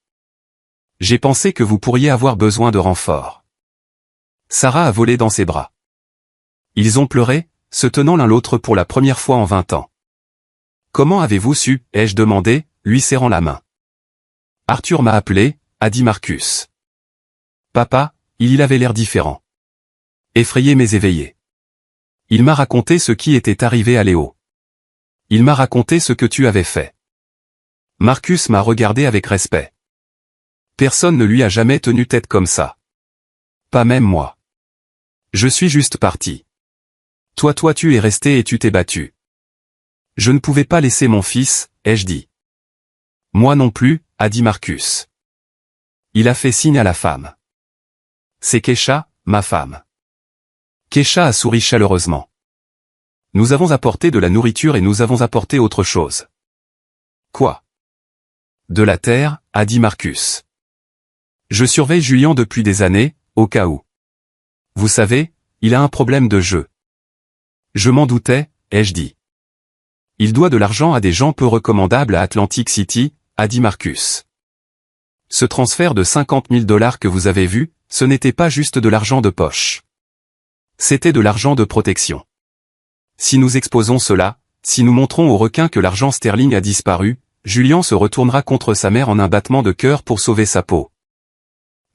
J'ai pensé que vous pourriez avoir besoin de renfort. Sarah a volé dans ses bras. Ils ont pleuré, se tenant l'un l'autre pour la première fois en 20 ans. Comment avez-vous su, ai-je demandé, lui serrant la main. Arthur m'a appelé, a dit Marcus. Papa, il avait l'air différent. Effrayé mais éveillé. Il m'a raconté ce qui était arrivé à Léo. Il m'a raconté ce que tu avais fait. Marcus m'a regardé avec respect. Personne ne lui a jamais tenu tête comme ça. Pas même moi. Je suis juste parti. Toi tu es resté et tu t'es battu. Je ne pouvais pas laisser mon fils, ai-je dit. Moi non plus, a dit Marcus. Il a fait signe à la femme. C'est Keisha, ma femme. Keisha a souri chaleureusement. Nous avons apporté de la nourriture et nous avons apporté autre chose. Quoi? De la terre, a dit Marcus. Je surveille Julien depuis des années, au cas où. Vous savez, il a un problème de jeu. Je m'en doutais, ai-je dit. Il doit de l'argent à des gens peu recommandables à Atlantic City, a dit Marcus. Ce transfert de $50 000 que vous avez vu, ce n'était pas juste de l'argent de poche. C'était de l'argent de protection. Si nous exposons cela, si nous montrons aux requins que l'argent sterling a disparu, Julien se retournera contre sa mère en un battement de cœur pour sauver sa peau.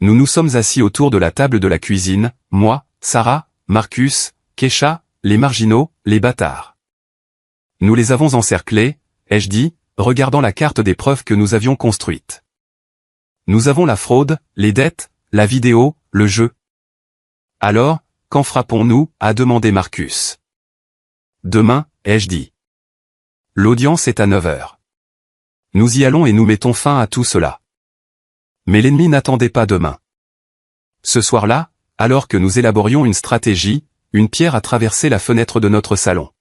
Nous nous sommes assis autour de la table de la cuisine, moi, Sarah, Marcus, Keisha, les marginaux, les bâtards. Nous les avons encerclés, ai-je dit, regardant la carte des preuves que nous avions construite. Nous avons la fraude, les dettes, la vidéo, le jeu. Alors, quand frappons-nous, a demandé Marcus. Demain, ai-je dit. L'audience est à 9 heures. Nous y allons et nous mettons fin à tout cela. Mais l'ennemi n'attendait pas demain. Ce soir-là, alors que nous élaborions une stratégie, une pierre a traversé la fenêtre de notre salon.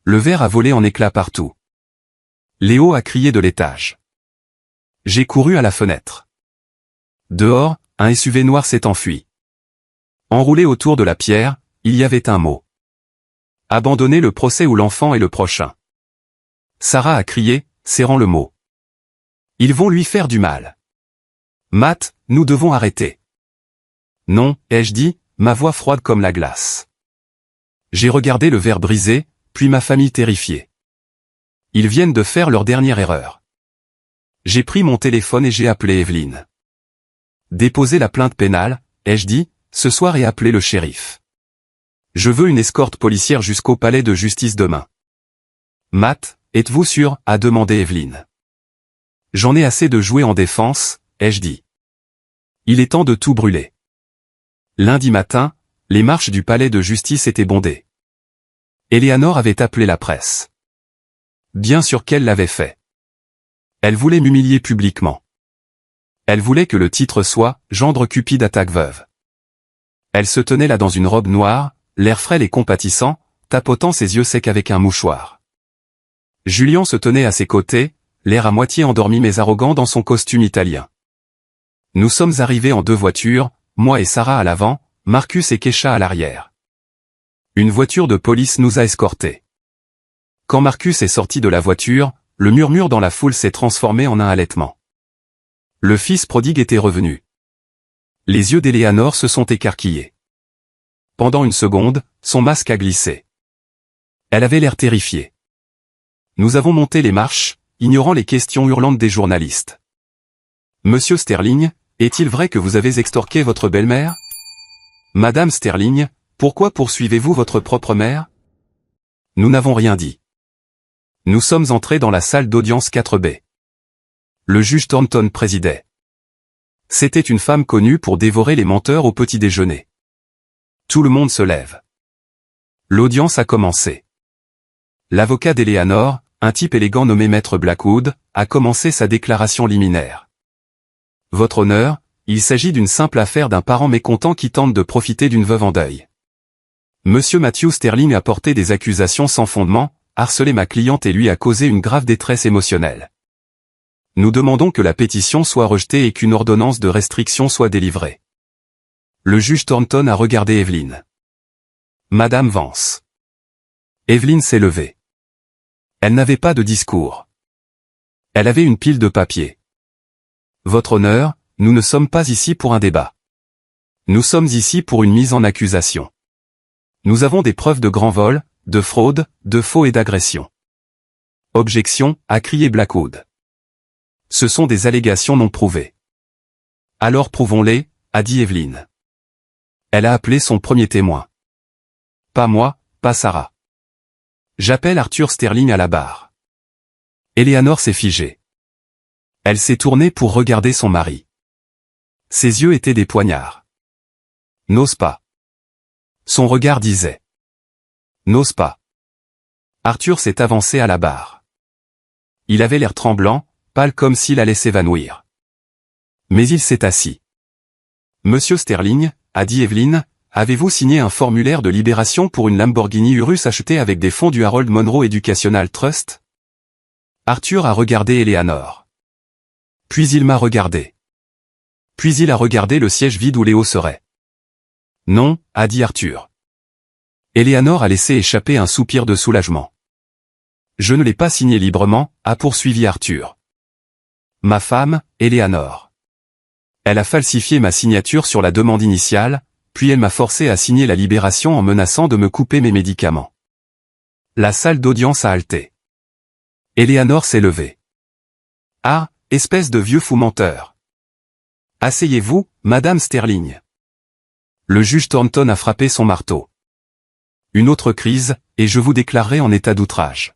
Le verre a volé en éclats partout. Léo a crié de l'étage. J'ai couru à la fenêtre. Dehors, un SUV noir s'est enfui. Enroulé autour de la pierre, il y avait un mot. Abandonner le procès ou l'enfant est le prochain. Sarah a crié, serrant le mot. Ils vont lui faire du mal. Matt, nous devons arrêter. Non, ai-je dit, ma voix froide comme la glace. J'ai regardé le verre brisé, puis ma famille terrifiée. Ils viennent de faire leur dernière erreur. J'ai pris mon téléphone et j'ai appelé Evelyn. Déposer la plainte pénale, ai-je dit, ce soir et appeler le shérif. Je veux une escorte policière jusqu'au palais de justice demain. Matt, êtes-vous sûr, a demandé Evelyn. J'en ai assez de jouer en défense, ai-je dit. Il est temps de tout brûler. Lundi matin, les marches du palais de justice étaient bondées. Eleanor avait appelé la presse. Bien sûr qu'elle l'avait fait. Elle voulait m'humilier publiquement. Elle voulait que le titre soit « Gendre cupide attaque veuve ». Elle se tenait là dans une robe noire, l'air frêle et compatissant, tapotant ses yeux secs avec un mouchoir. Julien se tenait à ses côtés, l'air à moitié endormi mais arrogant dans son costume italien. Nous sommes arrivés en 2 voitures, moi et Sarah à l'avant, Marcus et Keisha à l'arrière. Une voiture de police nous a escortés. Quand Marcus est sorti de la voiture, le murmure dans la foule s'est transformé en un halètement. Le fils prodigue était revenu. Les yeux d'Eleanor se sont écarquillés. Pendant une seconde, son masque a glissé. Elle avait l'air terrifiée. Nous avons monté les marches, ignorant les questions hurlantes des journalistes. Monsieur Sterling, est-il vrai que vous avez extorqué votre belle-mère? Madame Sterling, pourquoi poursuivez-vous votre propre mère? Nous n'avons rien dit. Nous sommes entrés dans la salle d'audience 4B. Le juge Thornton présidait. C'était une femme connue pour dévorer les menteurs au petit déjeuner. Tout le monde se lève. L'audience a commencé. L'avocat d'Eleanor, un type élégant nommé Maître Blackwood, a commencé sa déclaration liminaire. Votre honneur, il s'agit d'une simple affaire d'un parent mécontent qui tente de profiter d'une veuve en deuil. Monsieur Matthew Sterling a porté des accusations sans fondement, harcelé ma cliente et lui a causé une grave détresse émotionnelle. Nous demandons que la pétition soit rejetée et qu'une ordonnance de restriction soit délivrée. Le juge Thornton a regardé Evelyn. Madame Vance. Evelyn s'est levée. Elle n'avait pas de discours. Elle avait une pile de papier. Votre honneur, nous ne sommes pas ici pour un débat. Nous sommes ici pour une mise en accusation. Nous avons des preuves de grand vol, de fraude, de faux et d'agression. Objection, a crié Blackwood. Ce sont des allégations non prouvées. Alors prouvons-les, a dit Evelyn. Elle a appelé son premier témoin. Pas moi, pas Sarah. J'appelle Arthur Sterling à la barre. Eleanor s'est figée. Elle s'est tournée pour regarder son mari. Ses yeux étaient des poignards. N'ose pas. Son regard disait. N'ose pas. Arthur s'est avancé à la barre. Il avait l'air tremblant, pâle comme s'il allait s'évanouir. Mais il s'est assis. Monsieur Sterling, a dit Evelyn, avez-vous signé un formulaire de libération pour une Lamborghini Urus achetée avec des fonds du Harold Monroe Educational Trust? Arthur a regardé Eleanor. Puis il m'a regardé. Puis il a regardé le siège vide où Léo serait. Non, a dit Arthur. Eleanor a laissé échapper un soupir de soulagement. Je ne l'ai pas signé librement, a poursuivi Arthur. Ma femme, Eleanor. Elle a falsifié ma signature sur la demande initiale, puis elle m'a forcé à signer la libération en menaçant de me couper mes médicaments. La salle d'audience a halté. Eleanor s'est levée. Ah, espèce de vieux fou menteur. Asseyez-vous, Madame Sterling. Le juge Thornton a frappé son marteau. Une autre crise, et je vous déclarerai en état d'outrage.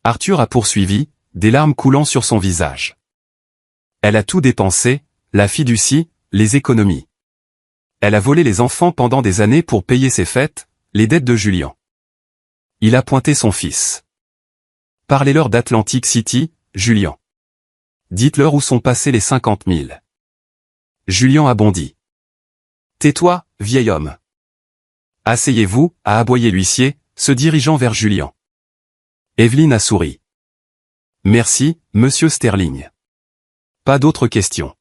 Arthur a poursuivi, des larmes coulant sur son visage. Elle a tout dépensé, la fiducie, les économies. Elle a volé les enfants pendant des années pour payer ses fêtes, les dettes de Julian. Il a pointé son fils. Parlez-leur d'Atlantic City, Julian. Dites-leur où sont passés les 50 000. Julian a bondi. Tais-toi, vieil homme. Asseyez-vous, a aboyé l'huissier, se dirigeant vers Julian. Evelyn a souri. Merci, monsieur Sterling. Pas d'autres questions.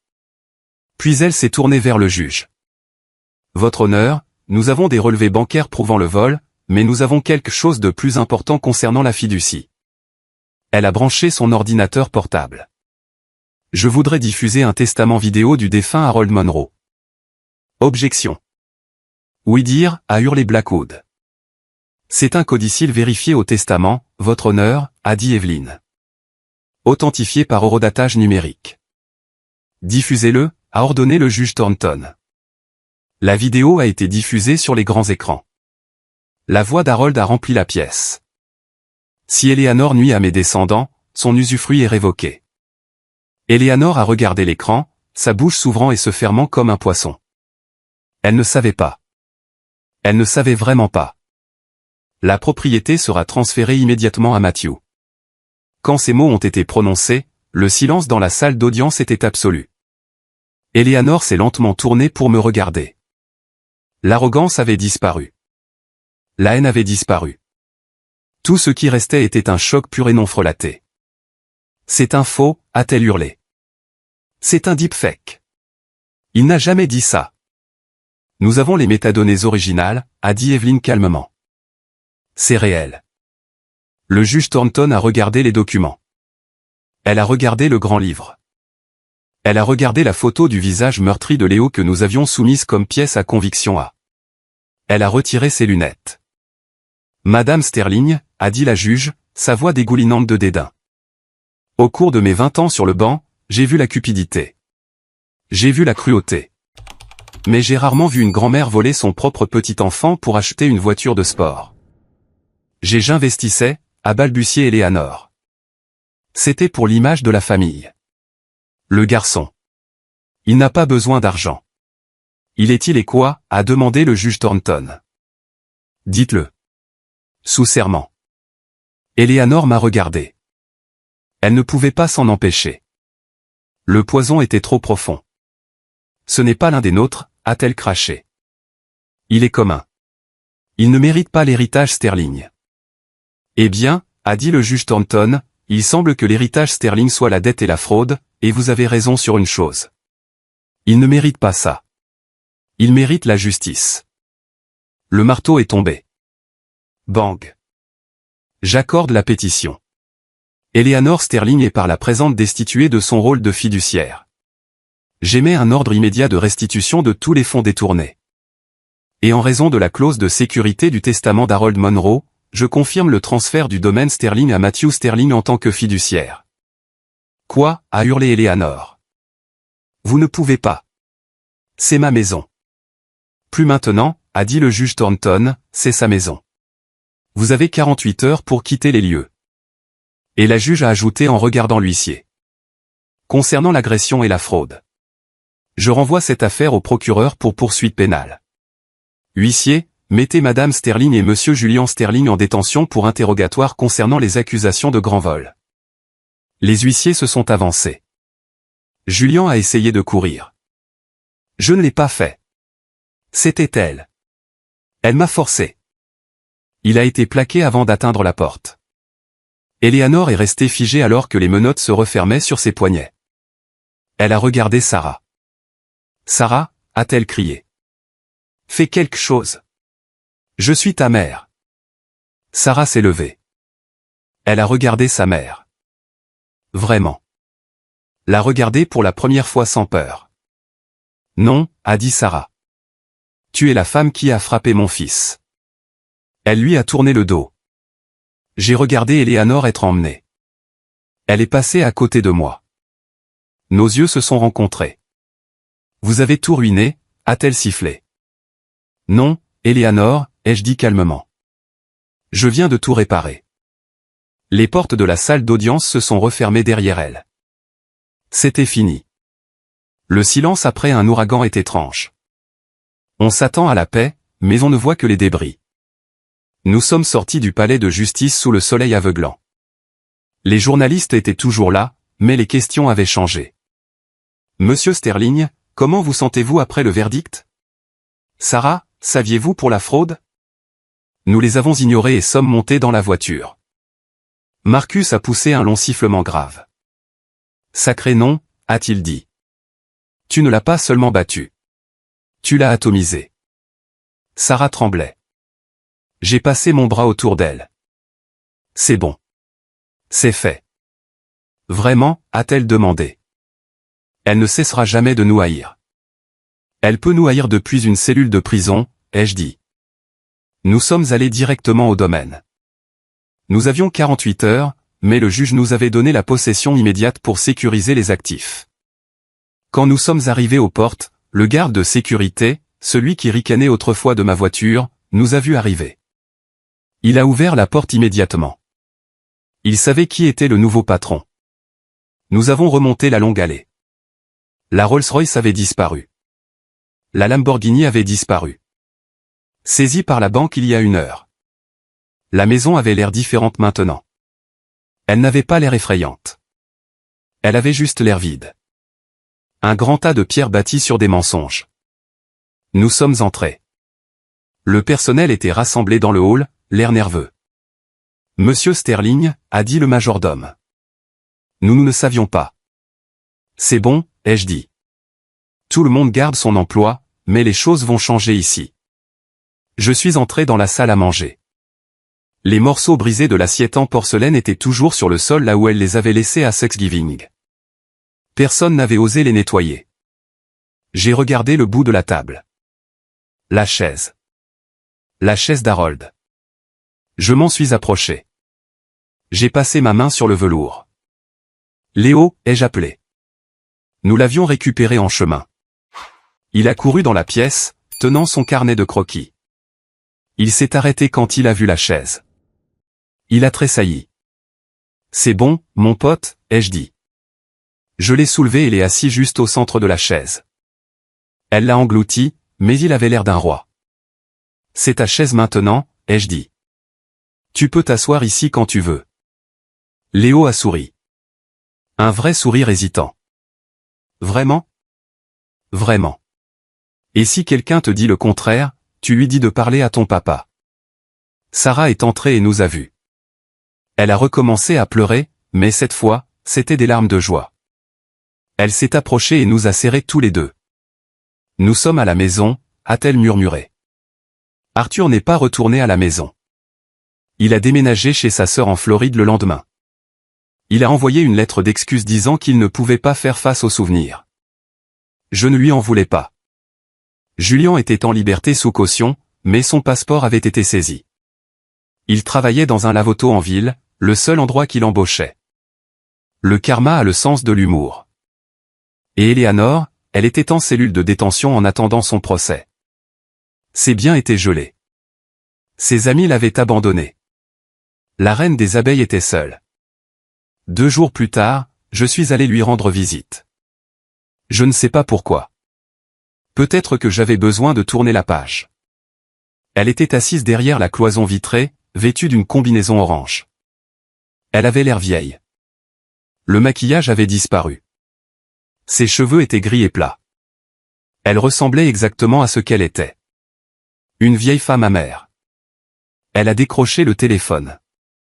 Puis elle s'est tournée vers le juge. Votre honneur, nous avons des relevés bancaires prouvant le vol, mais nous avons quelque chose de plus important concernant la fiducie. Elle a branché son ordinateur portable. Je voudrais diffuser un testament vidéo du défunt Harold Monroe. Objection. Oui dire, a hurlé Blackwood. C'est un codicile vérifié au testament, votre honneur, a dit Evelyn. Authentifié par horodatage numérique. Diffusez-le, a ordonné le juge Thornton. La vidéo a été diffusée sur les grands écrans. La voix d'Harold a rempli la pièce. Si Eleanor nuit à mes descendants, son usufruit est révoqué. Eleanor a regardé l'écran, sa bouche s'ouvrant et se fermant comme un poisson. Elle ne savait pas. Elle ne savait vraiment pas. La propriété sera transférée immédiatement à Matthew. Quand ces mots ont été prononcés, le silence dans la salle d'audience était absolu. Eleanor s'est lentement tournée pour me regarder. L'arrogance avait disparu. La haine avait disparu. Tout ce qui restait était un choc pur et non frelaté. C'est un faux, a-t-elle hurlé. C'est un deepfake. Il n'a jamais dit ça. Nous avons les métadonnées originales, a dit Evelyn calmement. C'est réel. Le juge Thornton a regardé les documents. Elle a regardé le grand livre. Elle a regardé la photo du visage meurtri de Léo que nous avions soumise comme pièce à conviction à. Elle a retiré ses lunettes. Madame Sterling, a dit la juge, sa voix dégoulinante de dédain. Au cours de mes 20 ans sur le banc, j'ai vu la cupidité. J'ai vu la cruauté. Mais j'ai rarement vu une grand-mère voler son propre petit enfant pour acheter une voiture de sport. J'investissais, a balbutié Eleanor. C'était pour l'image de la famille. Le garçon. Il n'a pas besoin d'argent. Il est quoi, a demandé le juge Thornton. Dites-le. Sous serment. Eleanor m'a regardé. Elle ne pouvait pas s'en empêcher. Le poison était trop profond. Ce n'est pas l'un des nôtres, a-t-elle craché. Il est commun. Il ne mérite pas l'héritage Sterling. Eh bien, a dit le juge Thornton, il semble que l'héritage Sterling soit la dette et la fraude, et vous avez raison sur une chose. Il ne mérite pas ça. Il mérite la justice. Le marteau est tombé. Bang. J'accorde la pétition. Eleanor Sterling est par la présente destituée de son rôle de fiduciaire. J'émets un ordre immédiat de restitution de tous les fonds détournés. Et en raison de la clause de sécurité du testament d'Harold Monroe, je confirme le transfert du domaine Sterling à Matthew Sterling en tant que fiduciaire. Quoi, a hurlé Eleanor. Vous ne pouvez pas. C'est ma maison. Plus maintenant, a dit le juge Thornton, c'est sa maison. Vous avez 48 heures pour quitter les lieux. Et la juge a ajouté en regardant l'huissier. Concernant l'agression et la fraude. Je renvoie cette affaire au procureur pour poursuite pénale. Huissier, mettez Madame Sterling et Monsieur Julian Sterling en détention pour interrogatoire concernant les accusations de grand vol. Les huissiers se sont avancés. Julian a essayé de courir. Je ne l'ai pas fait. C'était elle. Elle m'a forcé. Il a été plaqué avant d'atteindre la porte. Eleanor est restée figée alors que les menottes se refermaient sur ses poignets. Elle a regardé Sarah. Sarah, a-t-elle crié. Fais quelque chose. Je suis ta mère. Sarah s'est levée. Elle a regardé sa mère. Vraiment. La regarder pour la première fois sans peur. Non, a dit Sarah. Tu es la femme qui a frappé mon fils. Elle lui a tourné le dos. J'ai regardé Eleanor être emmenée. Elle est passée à côté de moi. Nos yeux se sont rencontrés. Vous avez tout ruiné, a-t-elle sifflé. Non, Eleanor, ai-je dit calmement. Je viens de tout réparer. Les portes de la salle d'audience se sont refermées derrière elle. C'était fini. Le silence après un ouragan est étrange. On s'attend à la paix, mais on ne voit que les débris. Nous sommes sortis du palais de justice sous le soleil aveuglant. Les journalistes étaient toujours là, mais les questions avaient changé. Monsieur Sterling, comment vous sentez-vous après le verdict? Sarah, saviez-vous pour la fraude? Nous les avons ignorés et sommes montés dans la voiture. Marcus a poussé un long sifflement grave. Sacré nom, a-t-il dit. Tu ne l'as pas seulement battu. Tu l'as atomisé. Sarah tremblait. J'ai passé mon bras autour d'elle. C'est bon. C'est fait. Vraiment, a-t-elle demandé. Elle ne cessera jamais de nous haïr. Elle peut nous haïr depuis une cellule de prison, ai-je dit. Nous sommes allés directement au domaine. Nous avions 48 heures, mais le juge nous avait donné la possession immédiate pour sécuriser les actifs. Quand nous sommes arrivés aux portes, le garde de sécurité, celui qui ricanait autrefois de ma voiture, nous a vus arriver. Il a ouvert la porte immédiatement. Il savait qui était le nouveau patron. Nous avons remonté la longue allée. La Rolls-Royce avait disparu. La Lamborghini avait disparu. Saisie par la banque il y a 1 heure. La maison avait l'air différente maintenant. Elle n'avait pas l'air effrayante. Elle avait juste l'air vide. Un grand tas de pierres bâties sur des mensonges. Nous sommes entrés. Le personnel était rassemblé dans le hall, l'air nerveux. Monsieur Sterling, a dit le majordome. Nous ne savions pas. C'est bon, ai-je dit. Tout le monde garde son emploi, mais les choses vont changer ici. Je suis entré dans la salle à manger. Les morceaux brisés de l'assiette en porcelaine étaient toujours sur le sol là où elle les avait laissés à Thanksgiving. Personne n'avait osé les nettoyer. J'ai regardé le bout de la table. La chaise. La chaise d'Harold. Je m'en suis approché. J'ai passé ma main sur le velours. Léo, ai-je appelé. Nous l'avions récupéré en chemin. Il a couru dans la pièce, tenant son carnet de croquis. Il s'est arrêté quand il a vu la chaise. Il a tressailli. C'est bon, mon pote, ai-je dit. Je l'ai soulevé et l'ai assis juste au centre de la chaise. Elle l'a englouti, mais il avait l'air d'un roi. C'est ta chaise maintenant, ai-je dit. Tu peux t'asseoir ici quand tu veux. Léo a souri. Un vrai sourire hésitant. Vraiment? Vraiment. Et si quelqu'un te dit le contraire, tu lui dis de parler à ton papa. Sarah est entrée et nous a vus. Elle a recommencé à pleurer, mais cette fois, c'était des larmes de joie. Elle s'est approchée et nous a serrés tous les deux. Nous sommes à la maison, a-t-elle murmuré. Arthur n'est pas retourné à la maison. Il a déménagé chez sa sœur en Floride le lendemain. Il a envoyé une lettre d'excuse disant qu'il ne pouvait pas faire face aux souvenirs. Je ne lui en voulais pas. Julien était en liberté sous caution, mais son passeport avait été saisi. Il travaillait dans un lave-auto en ville, le seul endroit qu'il embauchait. Le karma a le sens de l'humour. Et Eleanor, elle était en cellule de détention en attendant son procès. Ses biens étaient gelés. Ses amis l'avaient abandonnée. La reine des abeilles était seule. 2 jours plus tard, je suis allé lui rendre visite. Je ne sais pas pourquoi. Peut-être que j'avais besoin de tourner la page. Elle était assise derrière la cloison vitrée, vêtue d'une combinaison orange. Elle avait l'air vieille. Le maquillage avait disparu. Ses cheveux étaient gris et plats. Elle ressemblait exactement à ce qu'elle était. Une vieille femme amère. Elle a décroché le téléphone.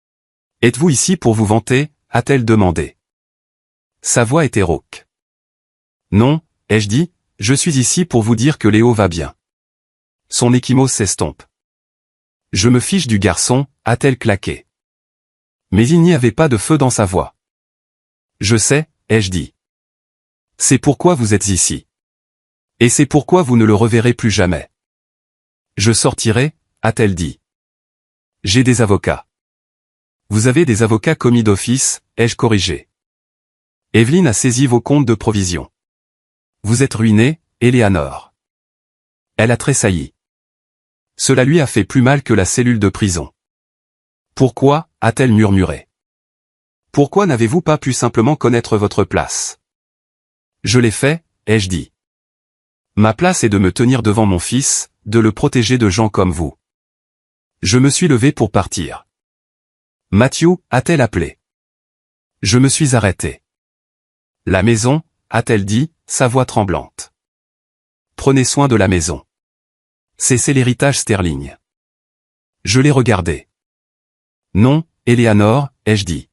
« Êtes-vous ici pour vous vanter ?» a-t-elle demandé. Sa voix était rauque. « Non, ai-je dit, je suis ici pour vous dire que Léo va bien. » Son ecchymose s'estompe. « Je me fiche du garçon » a-t-elle claqué. Mais il n'y avait pas de feu dans sa voix. « Je sais, ai-je dit. C'est pourquoi vous êtes ici. Et c'est pourquoi vous ne le reverrez plus jamais. » Je sortirai, a-t-elle dit. J'ai des avocats. Vous avez des avocats commis d'office, ai-je corrigé. Evelyne a saisi vos comptes de provision. Vous êtes ruiné, Eleanor. Elle a tressailli. Cela lui a fait plus mal que la cellule de prison. Pourquoi, a-t-elle murmuré. Pourquoi n'avez-vous pas pu simplement connaître votre place? Je l'ai fait, ai-je dit. Ma place est de me tenir devant mon fils, de le protéger de gens comme vous. Je me suis levé pour partir. Matthew, a-t-elle appelé. Je me suis arrêté. La maison, a-t-elle dit, sa voix tremblante. Prenez soin de la maison. C'est l'héritage Sterling. Je l'ai regardé. Non, Eleanor, ai-je dit.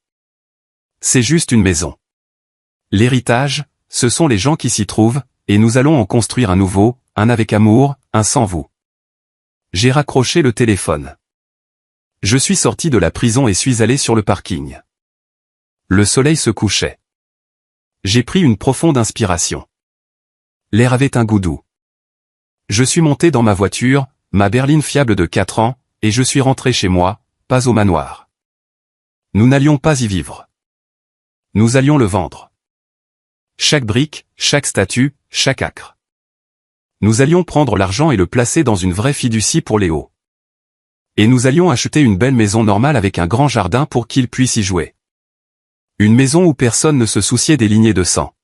C'est juste une maison. L'héritage, ce sont les gens qui s'y trouvent, et nous allons en construire un nouveau, un avec amour, un sans vous. J'ai raccroché le téléphone. Je suis sorti de la prison et suis allé sur le parking. Le soleil se couchait. J'ai pris une profonde inspiration. L'air avait un goût doux. Je suis monté dans ma voiture, ma berline fiable de 4 ans, et je suis rentré chez moi, pas au manoir. Nous n'allions pas y vivre. Nous allions le vendre. Chaque brique, chaque statue, chaque acre. Nous allions prendre l'argent et le placer dans une vraie fiducie pour Léo. Et nous allions acheter une belle maison normale avec un grand jardin pour qu'il puisse y jouer. Une maison où personne ne se souciait des lignées de sang.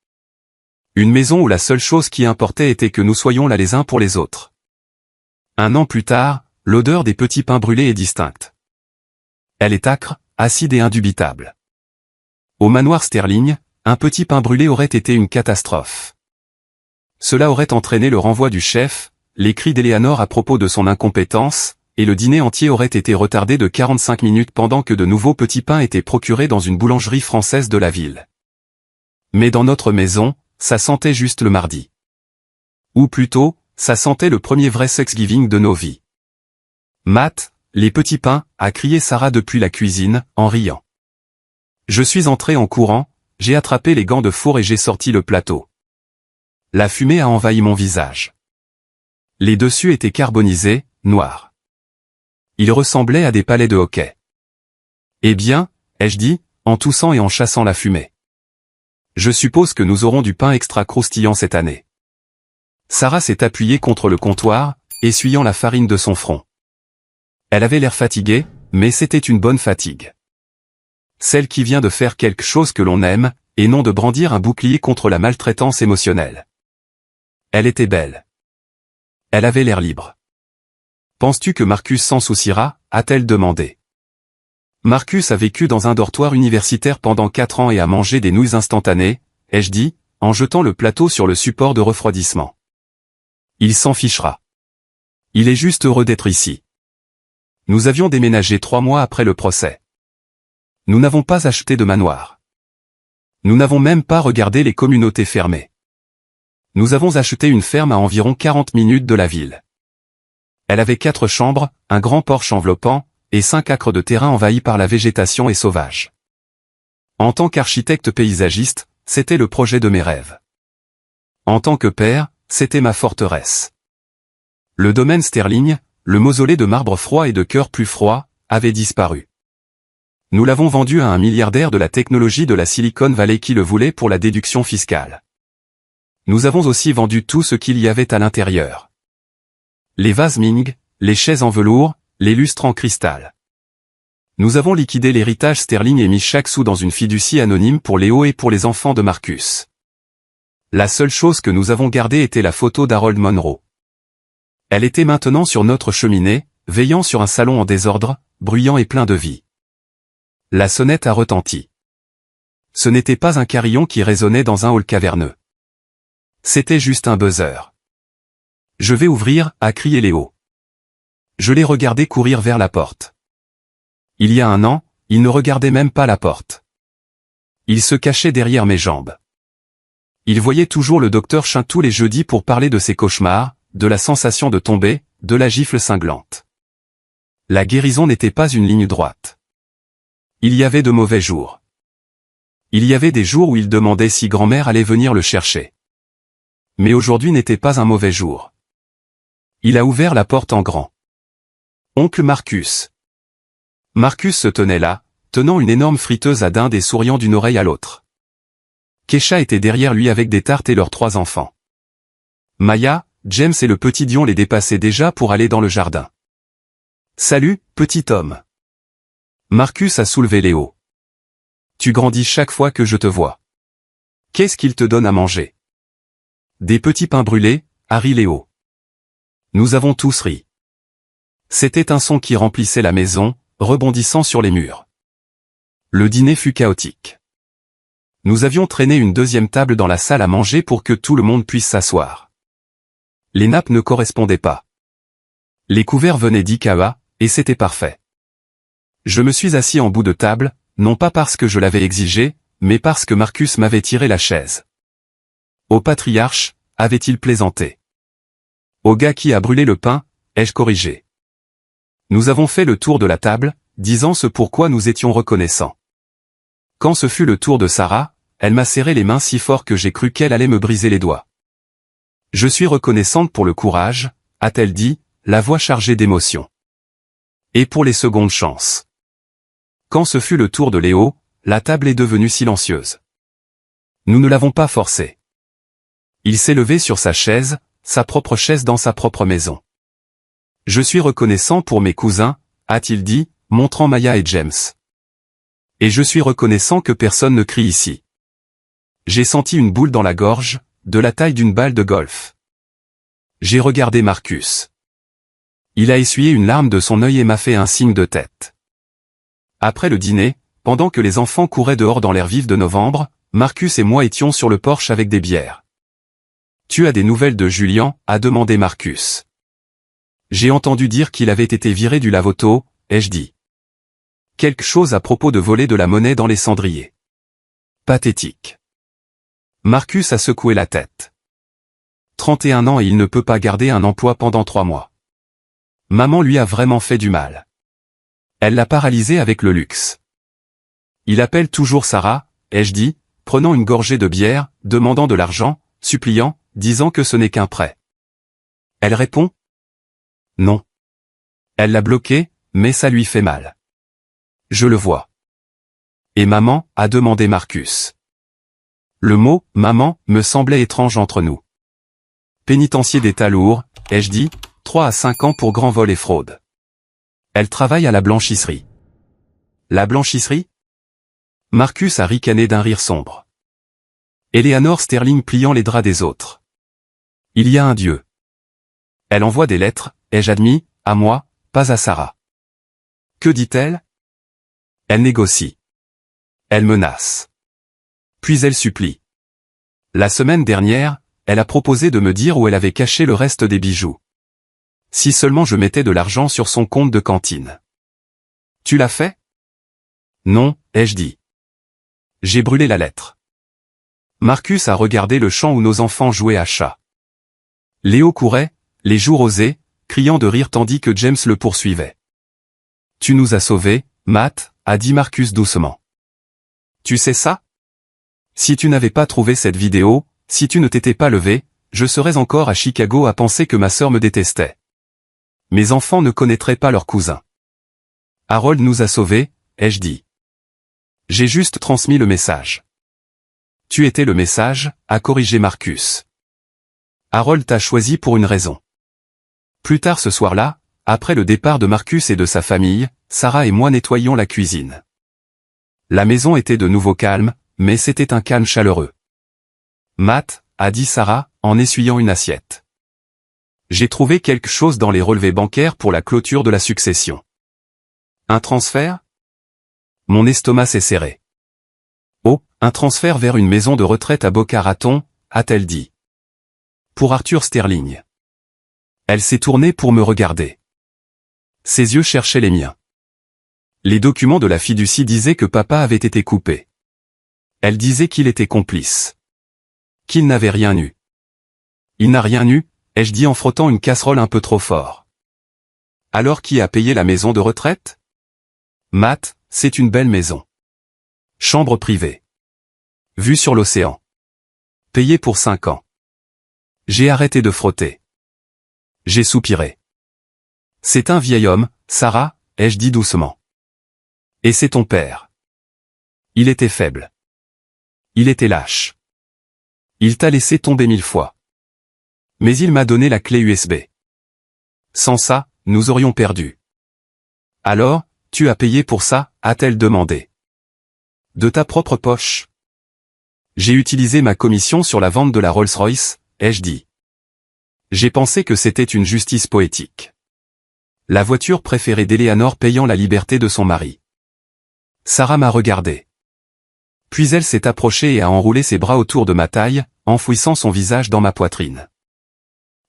Une maison où la seule chose qui importait était que nous soyons là les uns pour les autres. 1 an plus tard, l'odeur des petits pains brûlés est distincte. Elle est âcre, acide et indubitable. Au manoir Sterling, un petit pain brûlé aurait été une catastrophe. Cela aurait entraîné le renvoi du chef, les cris d'Eleanor à propos de son incompétence, et le dîner entier aurait été retardé de 45 minutes pendant que de nouveaux petits pains étaient procurés dans une boulangerie française de la ville. Mais dans notre maison, ça sentait juste le mardi. Ou plutôt, ça sentait le premier vrai Thanksgiving de nos vies. Matt, les petits pains, a crié Sarah depuis la cuisine, en riant. Je suis entré en courant, j'ai attrapé les gants de four et j'ai sorti le plateau. La fumée a envahi mon visage. Les dessus étaient carbonisés, noirs. Ils ressemblaient à des palets de hockey. Eh bien, ai-je dit, en toussant et en chassant la fumée. Je suppose que nous aurons du pain extra croustillant cette année. Sarah s'est appuyée contre le comptoir, essuyant la farine de son front. Elle avait l'air fatiguée, mais c'était une bonne fatigue. Celle qui vient de faire quelque chose que l'on aime, et non de brandir un bouclier contre la maltraitance émotionnelle. Elle était belle. Elle avait l'air libre. Penses-tu que Marcus s'en souciera, a-t-elle demandé. Marcus a vécu dans un dortoir universitaire pendant 4 ans et a mangé des nouilles instantanées, ai-je dit, en jetant le plateau sur le support de refroidissement. Il s'en fichera. Il est juste heureux d'être ici. Nous avions déménagé 3 mois après le procès. Nous n'avons pas acheté de manoir. Nous n'avons même pas regardé les communautés fermées. Nous avons acheté une ferme à environ 40 minutes de la ville. Elle avait 4 chambres, un grand porche enveloppant, et 5 acres de terrain envahis par la végétation et sauvage. En tant qu'architecte paysagiste, c'était le projet de mes rêves. En tant que père, c'était ma forteresse. Le domaine Sterling, le mausolée de marbre froid et de cœur plus froid, avait disparu. Nous l'avons vendu à un milliardaire de la technologie de la Silicon Valley qui le voulait pour la déduction fiscale. Nous avons aussi vendu tout ce qu'il y avait à l'intérieur. Les vases Ming, les chaises en velours, les lustres en cristal. Nous avons liquidé l'héritage Sterling et mis chaque sou dans une fiducie anonyme pour Léo et pour les enfants de Marcus. La seule chose que nous avons gardée était la photo d'Harold Monroe. Elle était maintenant sur notre cheminée, veillant sur un salon en désordre, bruyant et plein de vie. La sonnette a retenti. Ce n'était pas un carillon qui résonnait dans un hall caverneux. C'était juste un buzzer. « Je vais ouvrir » a crié Léo. Je l'ai regardé courir vers la porte. Il y a 1 an, il ne regardait même pas la porte. Il se cachait derrière mes jambes. Il voyait toujours le docteur Chin tous les jeudis pour parler de ses cauchemars, de la sensation de tomber, de la gifle cinglante. La guérison n'était pas une ligne droite. Il y avait de mauvais jours. Il y avait des jours où il demandait si grand-mère allait venir le chercher. Mais aujourd'hui n'était pas un mauvais jour. Il a ouvert la porte en grand. Oncle Marcus. Marcus se tenait là, tenant une énorme friteuse à dinde et souriant d'une oreille à l'autre. Kesha était derrière lui avec des tartes et leurs 3 enfants. Maya, James et le petit Dion les dépassaient déjà pour aller dans le jardin. « Salut, petit homme. » Marcus a soulevé Léo. « Tu grandis chaque fois que je te vois. Qu'est-ce qu'il te donne à manger ?»« Des petits pains brûlés, » a ri Léo. Nous avons tous ri. C'était un son qui remplissait la maison, rebondissant sur les murs. Le dîner fut chaotique. Nous avions traîné une 2e table dans la salle à manger pour que tout le monde puisse s'asseoir. Les nappes ne correspondaient pas. Les couverts venaient d'Ikea, et c'était parfait. Je me suis assis en bout de table, non pas parce que je l'avais exigé, mais parce que Marcus m'avait tiré la chaise. Au patriarche, avait-il plaisanté. Au gars qui a brûlé le pain, ai-je corrigé. Nous avons fait le tour de la table, disant ce pourquoi nous étions reconnaissants. Quand ce fut le tour de Sarah, elle m'a serré les mains si fort que j'ai cru qu'elle allait me briser les doigts. Je suis reconnaissante pour le courage, a-t-elle dit, la voix chargée d'émotion. Et pour les secondes chances. Quand ce fut le tour de Léo, la table est devenue silencieuse. Nous ne l'avons pas forcé. Il s'est levé sur sa chaise, sa propre chaise dans sa propre maison. Je suis reconnaissant pour mes cousins, a-t-il dit, montrant Maya et James. Et je suis reconnaissant que personne ne crie ici. J'ai senti une boule dans la gorge, de la taille d'une balle de golf. J'ai regardé Marcus. Il a essuyé une larme de son œil et m'a fait un signe de tête. Après le dîner, pendant que les enfants couraient dehors dans l'air vif de novembre, Marcus et moi étions sur le porche avec des bières. « Tu as des nouvelles de Julian ?» a demandé Marcus. J'ai entendu dire qu'il avait été viré du lave-auto, ai-je dit. Quelque chose à propos de voler de la monnaie dans les cendriers. Pathétique. Marcus a secoué la tête. 31 ans et il ne peut pas garder un emploi pendant 3 mois. Maman lui a vraiment fait du mal. Elle l'a paralysé avec le luxe. Il appelle toujours Sarah, ai-je dit, prenant une gorgée de bière, demandant de l'argent, suppliant, disant que ce n'est qu'un prêt. Elle répond ? Non. Elle l'a bloqué, mais ça lui fait mal. Je le vois. Et maman, a demandé Marcus. Le mot « maman » me semblait étrange entre nous. Pénitencier d'état lourd, ai-je dit, 3 à 5 ans pour grand vol et fraude. Elle travaille à la blanchisserie. La blanchisserie? Marcus a ricané d'un rire sombre. Eleanor Sterling pliant les draps des autres. Il y a un Dieu. Elle envoie des lettres, ai-je admis, à moi, pas à Sarah. Que dit-elle? Elle négocie. Elle menace. Puis elle supplie. La semaine dernière, elle a proposé de me dire où elle avait caché le reste des bijoux. Si seulement je mettais de l'argent sur son compte de cantine. Tu l'as fait? Non, ai-je dit. J'ai brûlé la lettre. Marcus a regardé le champ où nos enfants jouaient à chat. Léo courait, les joues rosées, criant de rire tandis que James le poursuivait. Tu nous as sauvés, Matt, a dit Marcus doucement. Tu sais ça? Si tu n'avais pas trouvé cette vidéo, si tu ne t'étais pas levé, je serais encore à Chicago à penser que ma sœur me détestait. Mes enfants ne connaîtraient pas leur cousin. Harold nous a sauvés, ai-je dit. J'ai juste transmis le message. Tu étais le message, a corrigé Marcus. Harold t'a choisi pour une raison. Plus tard ce soir-là, après le départ de Marcus et de sa famille, Sarah et moi nettoyions la cuisine. La maison était de nouveau calme, mais c'était un calme chaleureux. Matt, a dit Sarah, en essuyant une assiette. J'ai trouvé quelque chose dans les relevés bancaires pour la clôture de la succession. Un transfert? Mon estomac s'est serré. Oh, un transfert vers une maison de retraite à Boca Raton, a-t-elle dit. Pour Arthur Sterling. Elle s'est tournée pour me regarder. Ses yeux cherchaient les miens. Les documents de la fiducie disaient que papa avait été coupé. Elle disait qu'il était complice. Qu'il n'avait rien eu. Il n'a rien eu, ai-je dit en frottant une casserole un peu trop fort. Alors qui a payé la maison de retraite? Matt, c'est une belle maison. Chambre privée. Vue sur l'océan. Payé pour 5 ans. J'ai arrêté de frotter. J'ai soupiré. C'est un vieil homme, Sarah, ai-je dit doucement. Et c'est ton père. Il était faible. Il était lâche. Il t'a laissé tomber 1000 fois. Mais il m'a donné la clé USB. Sans ça, nous aurions perdu. Alors, tu as payé pour ça, a-t-elle demandé. De ta propre poche. J'ai utilisé ma commission sur la vente de la Rolls-Royce, ai-je dit. J'ai pensé que c'était une justice poétique. La voiture préférée d'Eleanor payant la liberté de son mari. Sarah m'a regardé. Puis elle s'est approchée et a enroulé ses bras autour de ma taille, enfouissant son visage dans ma poitrine.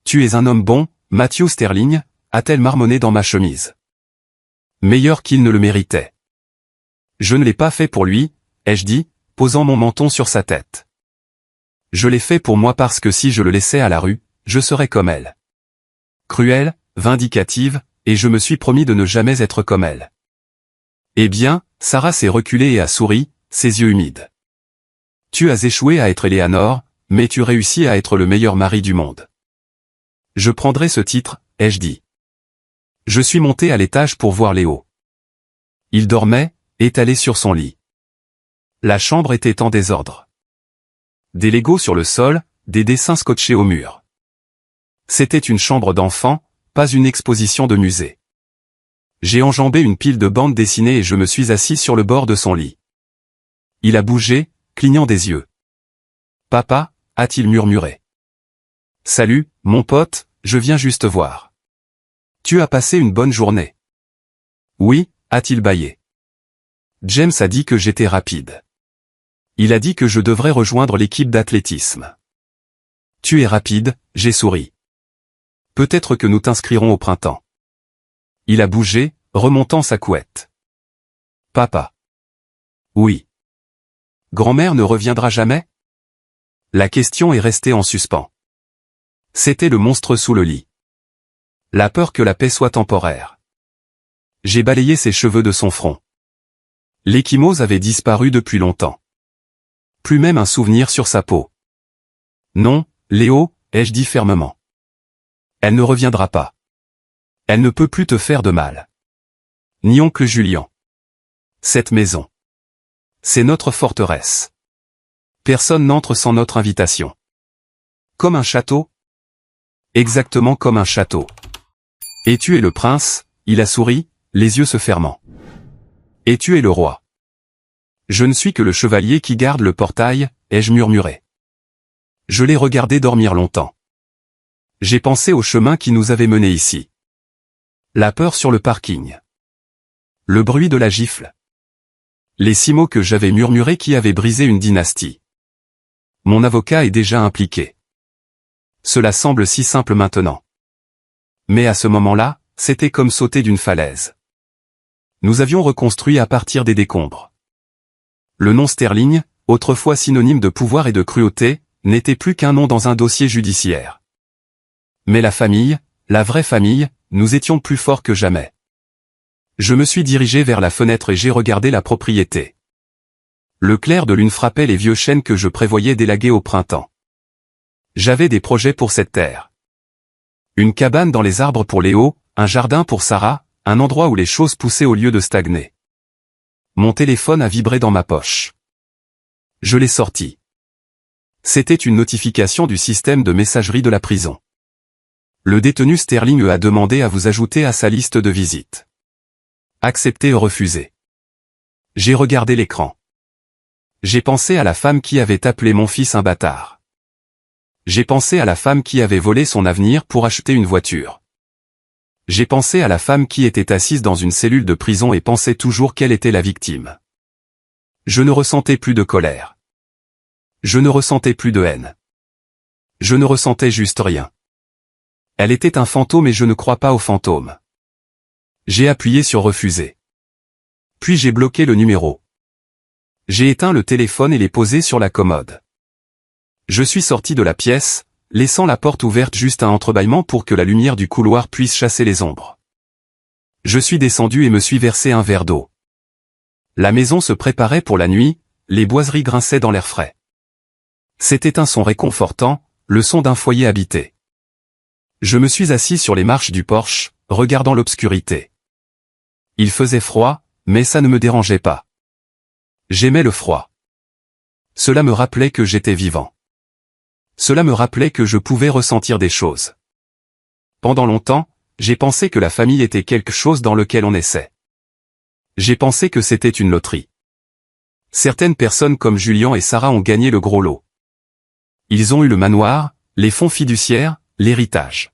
Tu es un homme bon, Matthew Sterling, a-t-elle marmonné dans ma chemise. Meilleur qu'il ne le méritait. Je ne l'ai pas fait pour lui, ai-je dit, posant mon menton sur sa tête. Je l'ai fait pour moi parce que si je le laissais à la rue, je serais comme elle. Cruelle, vindicative, et je me suis promis de ne jamais être comme elle. Eh bien, Sarah s'est reculée et a souri, ses yeux humides. Tu as échoué à être Eleanor, mais tu réussis à être le meilleur mari du monde. Je prendrai ce titre, ai-je dit. Je suis monté à l'étage pour voir Léo. Il dormait, étalé sur son lit. La chambre était en désordre. Des Legos sur le sol, des dessins scotchés au mur. C'était une chambre d'enfant, pas une exposition de musée. J'ai enjambé une pile de bandes dessinées et je me suis assis sur le bord de son lit. Il a bougé, clignant des yeux. Papa, a-t-il murmuré. Salut, mon pote, je viens juste voir. Tu as passé une bonne journée. Oui, a-t-il bâillé. James a dit que j'étais rapide. Il a dit que je devrais rejoindre l'équipe d'athlétisme. Tu es rapide, j'ai souri. Peut-être que nous t'inscrirons au printemps. Il a bougé, remontant sa couette. Papa. Oui. Grand-mère ne reviendra jamais? La question est restée en suspens. C'était le monstre sous le lit. La peur que la paix soit temporaire. J'ai balayé ses cheveux de son front. L'échymose avait disparu depuis longtemps. Plus même un souvenir sur sa peau. Non, Léo, ai-je dit fermement. Elle ne reviendra pas. Elle ne peut plus te faire de mal. Ni oncle Julien. Cette maison. C'est notre forteresse. Personne n'entre sans notre invitation. Comme un château? Exactement comme un château. Et tu es le prince, il a souri, les yeux se fermant. Et tu es le roi. Je ne suis que le chevalier qui garde le portail, ai-je murmuré. Je l'ai regardé dormir longtemps. J'ai pensé au chemin qui nous avait menés ici. La peur sur le parking. Le bruit de la gifle. Les 6 mots que j'avais murmurés qui avaient brisé une dynastie. Mon avocat est déjà impliqué. Cela semble si simple maintenant. Mais à ce moment-là, c'était comme sauter d'une falaise. Nous avions reconstruit à partir des décombres. Le nom Sterling, autrefois synonyme de pouvoir et de cruauté, n'était plus qu'un nom dans un dossier judiciaire. Mais la famille, la vraie famille, nous étions plus forts que jamais. Je me suis dirigé vers la fenêtre et j'ai regardé la propriété. Le clair de lune frappait les vieux chênes que je prévoyais d'élaguer au printemps. J'avais des projets pour cette terre. Une cabane dans les arbres pour Léo, un jardin pour Sarah, un endroit où les choses poussaient au lieu de stagner. Mon téléphone a vibré dans ma poche. Je l'ai sorti. C'était une notification du système de messagerie de la prison. Le détenu Sterling a demandé à vous ajouter à sa liste de visites. Accepter ou refuser. J'ai regardé l'écran. J'ai pensé à la femme qui avait appelé mon fils un bâtard. J'ai pensé à la femme qui avait volé son avenir pour acheter une voiture. J'ai pensé à la femme qui était assise dans une cellule de prison et pensait toujours qu'elle était la victime. Je ne ressentais plus de colère. Je ne ressentais plus de haine. Je ne ressentais juste rien. Elle était un fantôme et je ne crois pas aux fantômes. J'ai appuyé sur refuser. Puis j'ai bloqué le numéro. J'ai éteint le téléphone et l'ai posé sur la commode. Je suis sorti de la pièce, laissant la porte ouverte juste un entrebâillement pour que la lumière du couloir puisse chasser les ombres. Je suis descendu et me suis versé un verre d'eau. La maison se préparait pour la nuit, les boiseries grinçaient dans l'air frais. C'était un son réconfortant, le son d'un foyer habité. Je me suis assis sur les marches du porche, regardant l'obscurité. Il faisait froid, mais ça ne me dérangeait pas. J'aimais le froid. Cela me rappelait que j'étais vivant. Cela me rappelait que je pouvais ressentir des choses. Pendant longtemps, j'ai pensé que la famille était quelque chose dans lequel on essaie. J'ai pensé que c'était une loterie. Certaines personnes comme Julian et Sarah ont gagné le gros lot. Ils ont eu le manoir, les fonds fiduciaires, l'héritage.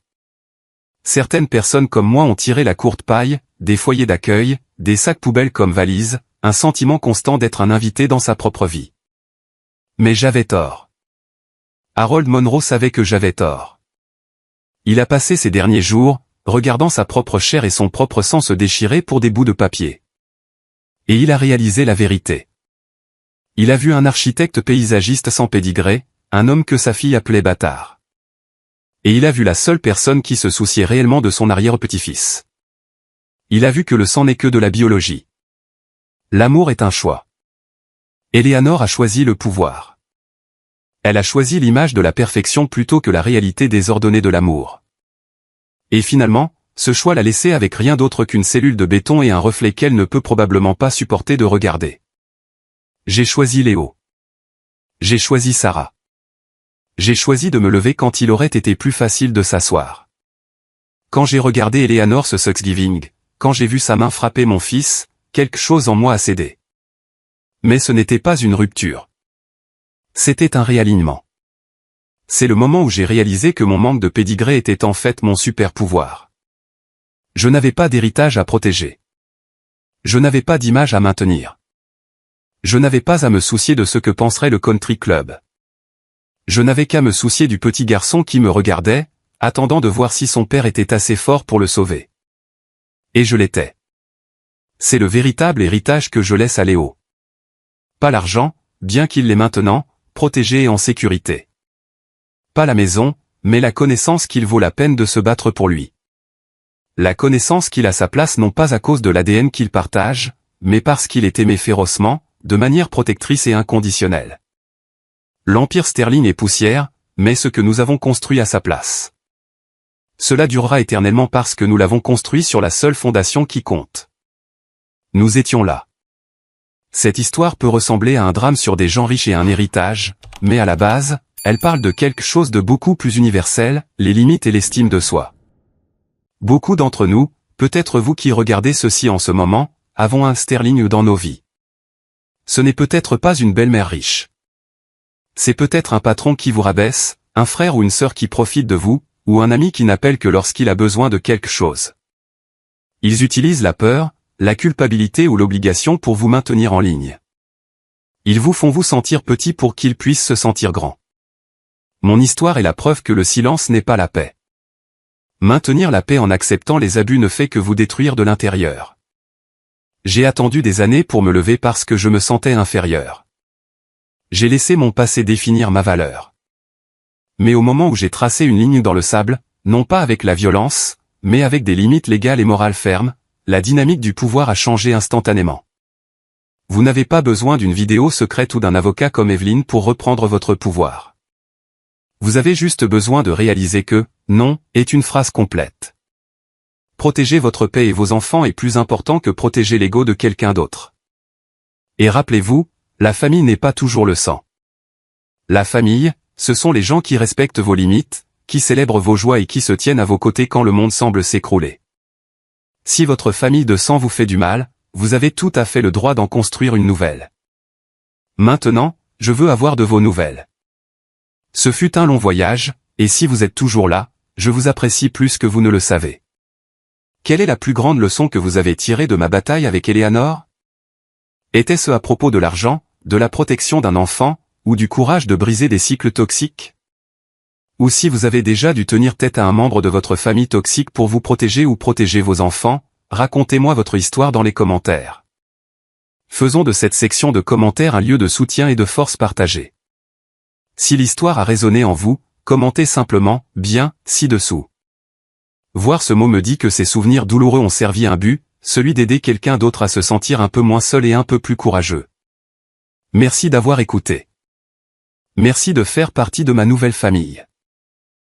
Certaines personnes comme moi ont tiré la courte paille, des foyers d'accueil, des sacs poubelles comme valises, un sentiment constant d'être un invité dans sa propre vie. Mais j'avais tort. Harold Monroe savait que j'avais tort. Il a passé ces derniers jours, regardant sa propre chair et son propre sang se déchirer pour des bouts de papier. Et il a réalisé la vérité. Il a vu un architecte paysagiste sans pédigré, un homme que sa fille appelait bâtard. Et il a vu la seule personne qui se souciait réellement de son arrière-petit-fils. Il a vu que le sang n'est que de la biologie. L'amour est un choix. Eleanor a choisi le pouvoir. Elle a choisi l'image de la perfection plutôt que la réalité désordonnée de l'amour. Et finalement, ce choix l'a laissée avec rien d'autre qu'une cellule de béton et un reflet qu'elle ne peut probablement pas supporter de regarder. J'ai choisi Léo. J'ai choisi Sarah. J'ai choisi de me lever quand il aurait été plus facile de s'asseoir. Quand j'ai regardé Eleanor ce Thanksgiving, quand j'ai vu sa main frapper mon fils, quelque chose en moi a cédé. Mais ce n'était pas une rupture. C'était un réalignement. C'est le moment où j'ai réalisé que mon manque de pédigré était en fait mon super pouvoir. Je n'avais pas d'héritage à protéger. Je n'avais pas d'image à maintenir. Je n'avais pas à me soucier de ce que penserait le country club. Je n'avais qu'à me soucier du petit garçon qui me regardait, attendant de voir si son père était assez fort pour le sauver. Et je l'étais. C'est le véritable héritage que je laisse à Léo. Pas l'argent, bien qu'il l'ait maintenant, protégé et en sécurité. Pas la maison, mais la connaissance qu'il vaut la peine de se battre pour lui. La connaissance qu'il a sa place non pas à cause de l'ADN qu'il partage, mais parce qu'il est aimé férocement, de manière protectrice et inconditionnelle. L'Empire Sterling est poussière, mais ce que nous avons construit à sa place. Cela durera éternellement parce que nous l'avons construit sur la seule fondation qui compte. Nous étions là. Cette histoire peut ressembler à un drame sur des gens riches et un héritage, mais à la base, elle parle de quelque chose de beaucoup plus universel, les limites et l'estime de soi. Beaucoup d'entre nous, peut-être vous qui regardez ceci en ce moment, avons un sterling dans nos vies. Ce n'est peut-être pas une belle-mère riche. C'est peut-être un patron qui vous rabaisse, un frère ou une sœur qui profite de vous, ou un ami qui n'appelle que lorsqu'il a besoin de quelque chose. Ils utilisent la peur, la culpabilité ou l'obligation pour vous maintenir en ligne. Ils vous font vous sentir petit pour qu'ils puissent se sentir grands. Mon histoire est la preuve que le silence n'est pas la paix. Maintenir la paix en acceptant les abus ne fait que vous détruire de l'intérieur. J'ai attendu des années pour me lever parce que je me sentais inférieur. J'ai laissé mon passé définir ma valeur. Mais au moment où j'ai tracé une ligne dans le sable, non pas avec la violence, mais avec des limites légales et morales fermes, la dynamique du pouvoir a changé instantanément. Vous n'avez pas besoin d'une vidéo secrète ou d'un avocat comme Evelyne pour reprendre votre pouvoir. Vous avez juste besoin de réaliser que « non » est une phrase complète. Protéger votre paix et vos enfants est plus important que protéger l'ego de quelqu'un d'autre. Et rappelez-vous, la famille n'est pas toujours le sang. La famille, ce sont les gens qui respectent vos limites, qui célèbrent vos joies et qui se tiennent à vos côtés quand le monde semble s'écrouler. Si votre famille de sang vous fait du mal, vous avez tout à fait le droit d'en construire une nouvelle. Maintenant, je veux avoir de vos nouvelles. Ce fut un long voyage, et si vous êtes toujours là, je vous apprécie plus que vous ne le savez. Quelle est la plus grande leçon que vous avez tirée de ma bataille avec Eleanor? Était-ce à propos de l'argent, de la protection d'un enfant, ou du courage de briser des cycles toxiques? Ou si vous avez déjà dû tenir tête à un membre de votre famille toxique pour vous protéger ou protéger vos enfants, racontez-moi votre histoire dans les commentaires. Faisons de cette section de commentaires un lieu de soutien et de force partagée. Si l'histoire a résonné en vous, commentez simplement « bien » ci-dessous. Voir ce mot me dit que ces souvenirs douloureux ont servi un but, celui d'aider quelqu'un d'autre à se sentir un peu moins seul et un peu plus courageux. Merci d'avoir écouté. Merci de faire partie de ma nouvelle famille.